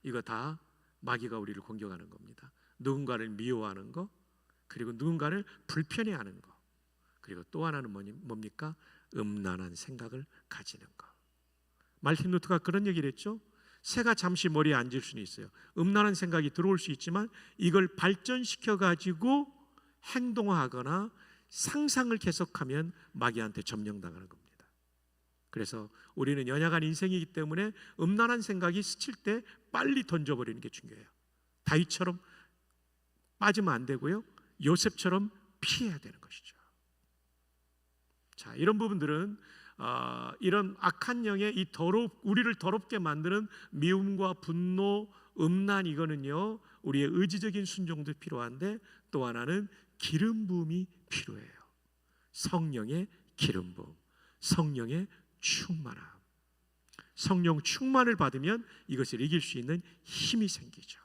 이거 다 마귀가 우리를 공격하는 겁니다. 누군가를 미워하는 거, 그리고 누군가를 불편해하는 거, 그리고 또 하나는 뭡니까? 음란한 생각을 가지는 거. 말틴 루터가 그런 얘기를 했죠. 새가 잠시 머리에 앉을 수는 있어요. 음란한 생각이 들어올 수 있지만 이걸 발전시켜 가지고 행동하거나 상상을 계속하면 마귀한테 점령당하는 겁니다. 그래서 우리는 연약한 인생이기 때문에 음란한 생각이 스칠 때 빨리 던져버리는 게 중요해요. 다윗처럼 빠지면 안 되고요, 요셉처럼 피해야 되는 것이죠. 자, 이런 부분들은 이런 악한 영의 이 우리를 더럽게 만드는 미움과 분노, 음란, 이거는요 우리의 의지적인 순종도 필요한데 또 하나는 기름 부음이 필요해요. 성령의 기름 부음, 성령의 충만함. 성령 충만을 받으면 이것을 이길 수 있는 힘이 생기죠.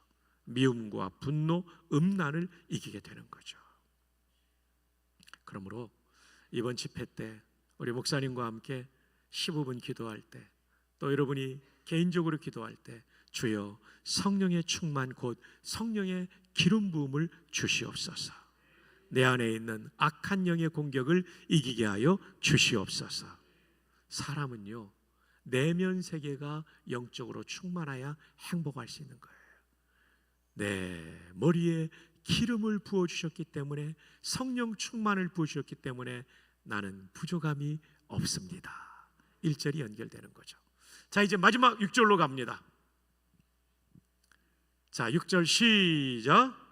미움과 분노, 음란을 이기게 되는 거죠. 그러므로 이번 집회 때 우리 목사님과 함께 15분 기도할 때, 또 여러분이 개인적으로 기도할 때 주여 성령의 충만 곧 성령의 기름 부음을 주시옵소서. 내 안에 있는 악한 영의 공격을 이기게 하여 주시옵소서. 사람은요 내면 세계가 영적으로 충만해야 행복할 수 있는 거예요. 내 머리에 기름을 부어주셨기 때문에, 성령 충만을 부어주셨기 때문에 나는 부족함이 없습니다. 1절이 연결되는 거죠. 자, 이제 마지막 6절로 갑니다. 자, 6절 시작.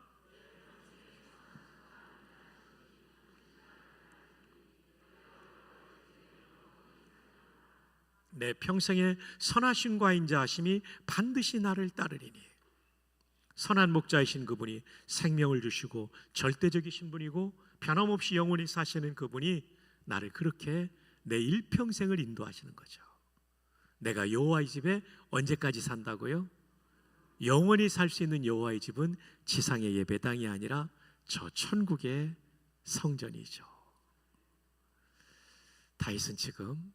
내 평생의 선하심과 인자하심이 반드시 나를 따르리니. 선한 목자이신 그분이 생명을 주시고 절대적이신 분이고 변함없이 영원히 사시는 그분이 나를 그렇게 내 일평생을 인도하시는 거죠. 내가 여호와의 집에 언제까지 산다고요? 영원히 살 수 있는 여호와의 집은 지상의 예배당이 아니라 저 천국의 성전이죠. 다윗은 지금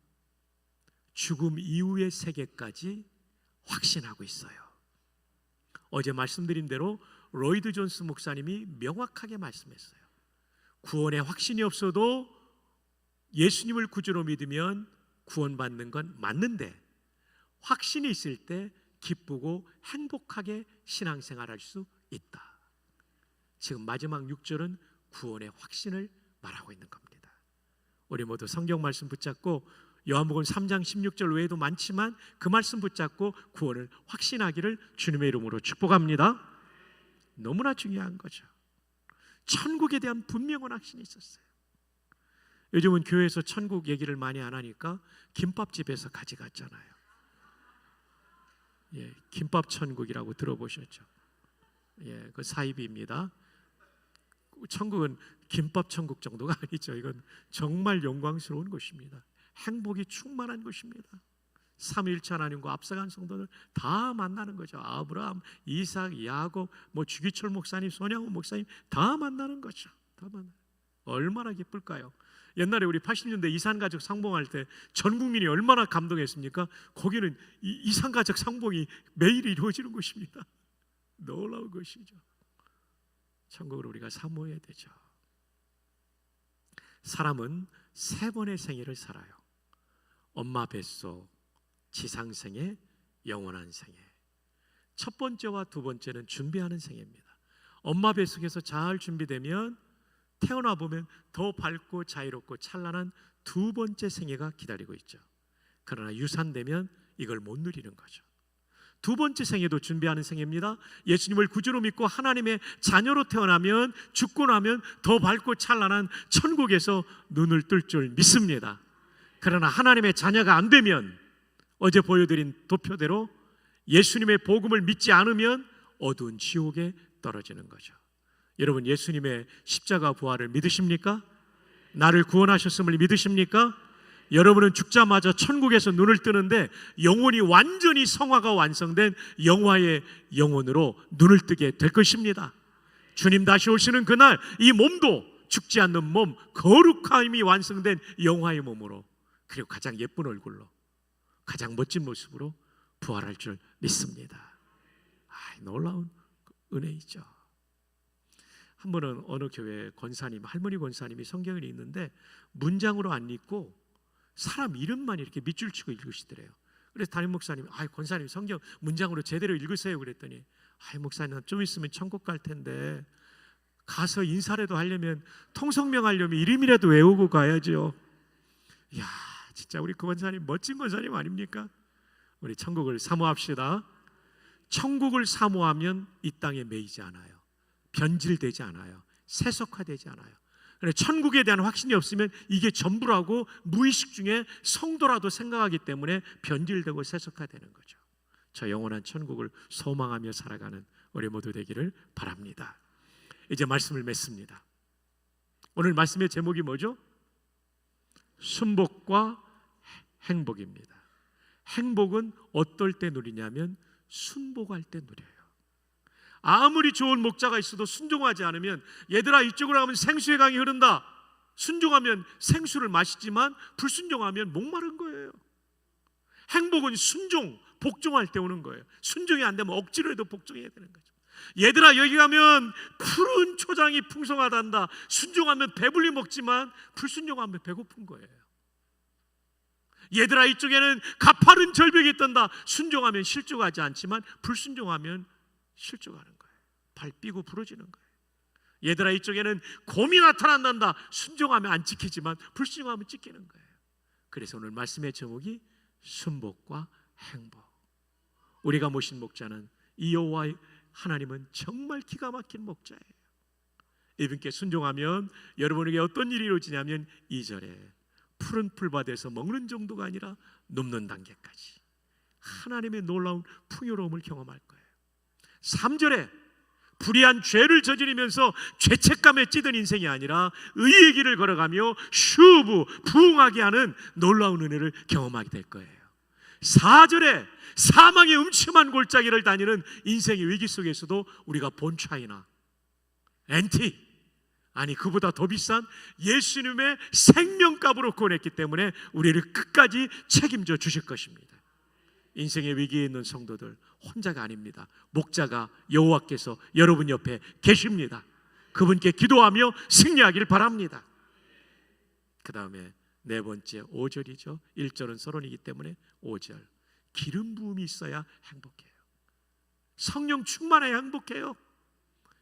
죽음 이후의 세계까지 확신하고 있어요. 어제 말씀드린 대로 로이드 존스 목사님이 명확하게 말씀했어요. 구원의 확신이 없어도 예수님을 구주로 믿으면 구원받는 건 맞는데, 확신이 있을 때 기쁘고 행복하게 신앙생활할 수 있다. 지금 마지막 6절은 구원의 확신을 말하고 있는 겁니다. 우리 모두 성경 말씀 붙잡고, 요한복음 3장 16절 외에도 많지만 그 말씀 붙잡고 구원을 확신하기를 주님의 이름으로 축복합니다. 너무나 중요한 거죠. 천국에 대한 분명한 확신이 있었어요. 요즘은 교회에서 천국 얘기를 많이 안 하니까 김밥집에서 가져갔잖아요. 예, 김밥 천국이라고 들어보셨죠? 예, 그 사이비입니다. 천국은 김밥 천국 정도가 아니죠. 이건 정말 영광스러운 곳입니다. 행복이 충만한 곳입니다. 삼위일체 하나님과 앞서간 성도들 다 만나는 거죠. 아브라함, 이삭, 야곱, 주기철 목사님, 손양훈 목사님 다 만나는 거죠. 다 만나. 얼마나 기쁠까요? 옛날에 우리 80년대 이산가족 상봉할 때 전 국민이 얼마나 감동했습니까? 거기는 이산가족 상봉이 매일 이루어지는 곳입니다. 놀라운 것이죠. 천국을 우리가 사모해야 되죠. 사람은 3번의 생애를 살아요. 엄마 뱃속, 지상생애, 영원한 생애. 첫 번째와 두 번째는 준비하는 생애입니다. 엄마 뱃속에서 잘 준비되면 태어나 보면 더 밝고 자유롭고 찬란한 두 번째 생애가 기다리고 있죠. 그러나 유산되면 이걸 못 누리는 거죠. 두 번째 생애도 준비하는 생애입니다. 예수님을 구주로 믿고 하나님의 자녀로 태어나면, 죽고 나면 더 밝고 찬란한 천국에서 눈을 뜰 줄 믿습니다. 그러나 하나님의 자녀가 안 되면, 어제 보여드린 도표대로 예수님의 복음을 믿지 않으면 어두운 지옥에 떨어지는 거죠. 여러분, 예수님의 십자가 부활을 믿으십니까? 나를 구원하셨음을 믿으십니까? 여러분은 죽자마자 천국에서 눈을 뜨는데 영혼이 완전히 성화가 완성된 영화의 영혼으로 눈을 뜨게 될 것입니다. 주님 다시 오시는 그날 이 몸도 죽지 않는 몸, 거룩함이 완성된 영화의 몸으로, 그리고 가장 예쁜 얼굴로, 가장 멋진 모습으로 부활할 줄 믿습니다. 놀라운 은혜이죠. 한 번은 어느 교회 권사님, 할머니 권사님이 성경을 읽는데 문장으로 안 읽고 사람 이름만 이렇게 밑줄 치고 읽으시더래요. 그래서 담임 목사님이 권사님 성경 문장으로 제대로 읽으세요 그랬더니 목사님 좀 있으면 천국 갈 텐데 가서 인사라도 하려면 통성명 하려면 이름이라도 외우고 가야죠. 이야, 진짜 우리 그 권사님 멋진 권사님 아닙니까? 우리 천국을 사모합시다. 천국을 사모하면 이 땅에 매이지 않아요. 변질되지 않아요. 세속화되지 않아요. 천국에 대한 확신이 없으면 이게 전부라고 무의식 중에 성도라도 생각하기 때문에 변질되고 세속화되는 거죠. 저 영원한 천국을 소망하며 살아가는 우리 모두 되기를 바랍니다. 이제 말씀을 맺습니다. 오늘 말씀의 제목이 뭐죠? 순복과 행복입니다. 행복은 어떨 때 누리냐면 순복할 때 누려요. 아무리 좋은 목자가 있어도 순종하지 않으면, 얘들아 이쪽으로 가면 생수의 강이 흐른다, 순종하면 생수를 마시지만 불순종하면 목마른 거예요. 행복은 순종, 복종할 때 오는 거예요. 순종이 안 되면 억지로 해도 복종해야 되는 거죠. 얘들아 여기 가면 푸른 초장이 풍성하단다, 순종하면 배불리 먹지만 불순종하면 배고픈 거예요. 얘들아 이쪽에는 가파른 절벽이 있단다, 순종하면 실족하지 않지만 불순종하면 실족하는 거예요. 발 삐고 부러지는 거예요. 얘들아 이쪽에는 곰이 나타난단다, 순종하면 안 지키지만 불순종하면 찢기는 거예요. 그래서 오늘 말씀의 제목이 순복과 행복. 우리가 모신 목자는 이 여호와 하나님은 정말 기가 막힌 목자예요. 이분께 순종하면 여러분에게 어떤 일이 이루어지냐면 2절에 푸른 풀밭에서 먹는 정도가 아니라 눕는 단계까지 하나님의 놀라운 풍요로움을 경험할 거예요. 3절에 불의한 죄를 저지르면서 죄책감에 찌든 인생이 아니라 의의 길을 걸어가며 슈브 부흥하게 하는 놀라운 은혜를 경험하게 될 거예요. 4절에 사망의 음침한 골짜기를 다니는 인생의 위기 속에서도 우리가 본차이나 엔티, 아니 그보다 더 비싼 예수님의 생명값으로 구원했기 때문에 우리를 끝까지 책임져 주실 것입니다. 인생의 위기에 있는 성도들 혼자가 아닙니다. 목자가 여호와께서 여러분 옆에 계십니다. 그분께 기도하며 승리하길 바랍니다. 그 다음에 네 번째 5절이죠. 1절은 서론이기 때문에 5절, 기름 부음이 있어야 행복해요. 성령 충만해야 행복해요.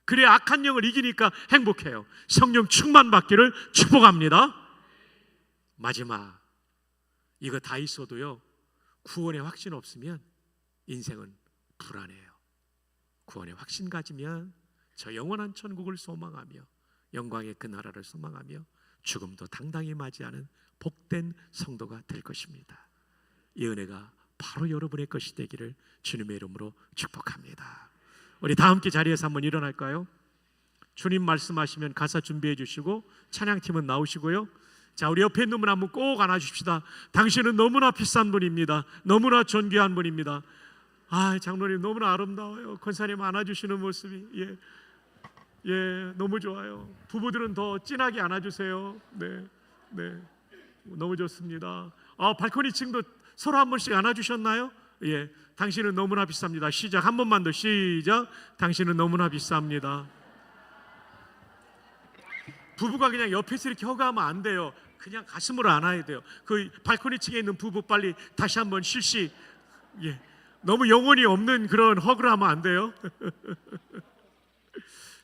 그래야 악한 영을 이기니까 행복해요. 성령 충만 받기를 축복합니다. 마지막, 이거 다 있어도요 구원의 확신 없으면 인생은 불안해요. 구원의 확신 가지면 저 영원한 천국을 소망하며 영광의 그 나라를 소망하며 죽음도 당당히 맞이하는 복된 성도가 될 것입니다. 이 은혜가 바로 여러분의 것이 되기를 주님의 이름으로 축복합니다. 우리 다 함께 자리에서 한번 일어날까요? 주님 말씀하시면 가사 준비해 주시고 찬양팀은 나오시고요. 자, 우리 옆에 있는 분 한번 꼭 안아주십시다. 당신은 너무나 비싼 분입니다. 너무나 존귀한 분입니다. 장로님 너무나 아름다워요. 권사님 안아주시는 모습이 너무 좋아요. 부부들은 더 진하게 안아주세요. 네, 너무 좋습니다. 발코니 층도 서로 한 번씩 안아주셨나요? 당신은 너무나 비쌉니다. 시작, 한 번만 더 시작. 당신은 너무나 비쌉니다. 부부가 그냥 옆에서 이렇게 허가하면 안 돼요. 그냥 가슴으로 안아야 돼요. 그 발코니 층에 있는 부부 빨리 다시 한번 실시. 너무 영혼이 없는 그런 허그를 하면 안 돼요.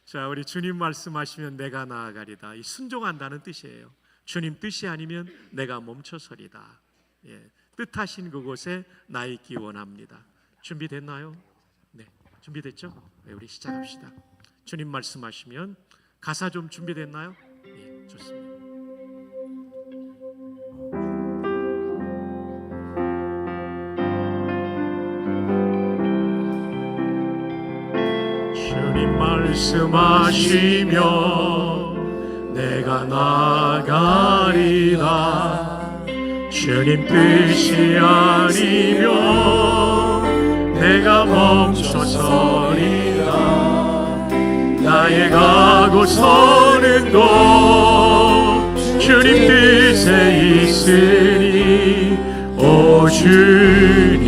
자, 우리 주님 말씀하시면 내가 나아가리다. 이 순종한다는 뜻이에요. 주님 뜻이 아니면 내가 멈춰서리다. 뜻하신 그곳에 나 있기 원합니다. 준비됐나요? 네, 준비됐죠? 우리 시작합시다. 주님 말씀하시면 가사 좀 준비됐나요? 좋습니다. 주님 말씀하시면 내가 나가리라. 주님 뜻이 아니면 내가 멈춰서리라. 나의 가고 서는 곳 주님 뜻에 있으니 오 주님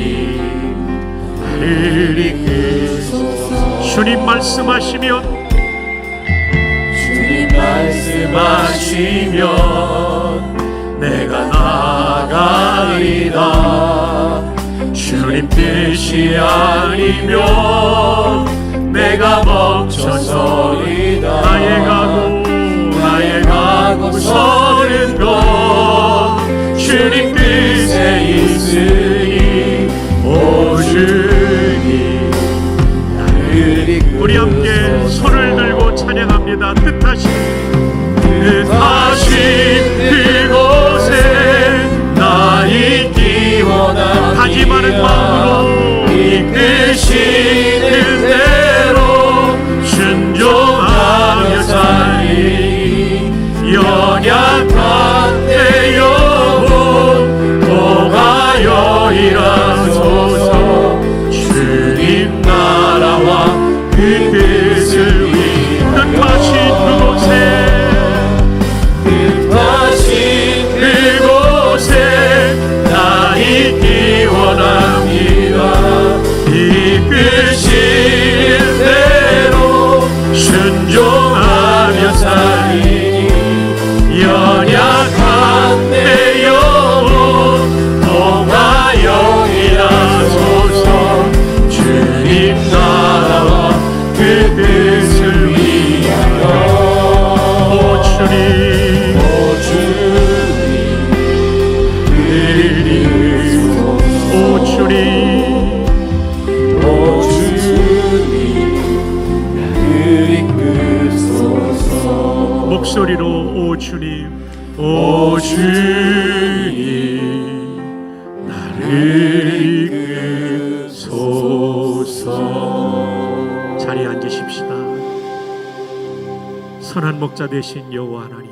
나를 이끄소서. 주님 말씀하시면 주님 말씀하시면 내가 나아가리라. 주님 뜻이 아니면 내가 멈춰서리라. 나의 가고 서는 곳 주님 뜻에 있으니 오 주님 나를 이끄소서. 우리 함께 손을 들고 찬양합니다. 뜻하신 그곳에 나 있기 원합니다. 다짐하는 마음으로 이끄시는 대로 순종하며 살리. 연약한 내 영혼 통하여 일하소서. 주님 나라와 그 뜻을 위하여 뜻하신 그곳에 나 있기 원합니다. 이끄시는 대로 순종하며 살리니 연약한 내 영혼 통하여 일하소서. 주님 나라와 그 뜻을 위하여 오 주님 목소리로 오 주님 오 주님 나를 이끄소서. 자리에 앉으십시다. 선한 목자 되신 여호와 하나님,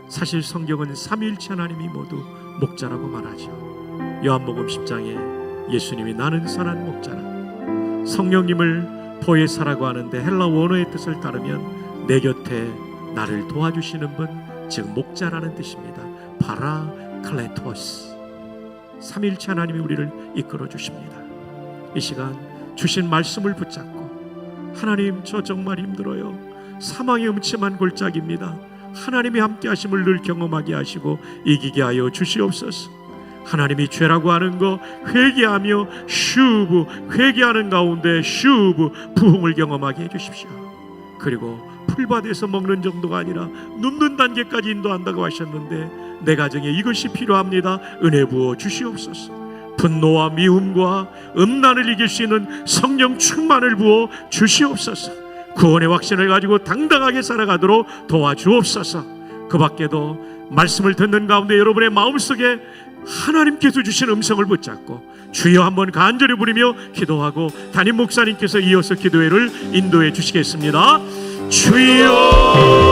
사실 성경은 삼위일체 하나님이 모두 목자라고 말하죠. 요한복음 10장에 예수님이 나는 선한 목자라, 성령님을 보혜사라고 하는데 헬라 원어의 뜻을 따르면 내 곁에 나를 도와주시는 분, 즉 목자라는 뜻입니다. 파라클레토스. 삼위일체 하나님이 우리를 이끌어 주십니다. 이 시간 주신 말씀을 붙잡고, 하나님 저 정말 힘들어요. 사망의 음침한 골짜기입니다. 하나님이 함께 하심을 늘 경험하게 하시고 이기게 하여 주시옵소서. 하나님이 죄라고 하는 거 회개하며 슈브, 회개하는 가운데 슈브, 부흥을 경험하게 해주십시오. 그리고 풀밭에서 먹는 정도가 아니라 눕는 단계까지 인도한다고 하셨는데 내 가정에 이것이 필요합니다. 은혜 부어 주시옵소서. 분노와 미움과 음란을 이길 수 있는 성령 충만을 부어 주시옵소서. 구원의 확신을 가지고 당당하게 살아가도록 도와주옵소서. 그 밖에도 말씀을 듣는 가운데 여러분의 마음속에 하나님께서 주신 음성을 붙잡고 주여 한번 간절히 부르며 기도하고 담임 목사님께서 이어서 기도회를 인도해 주시겠습니다. 주여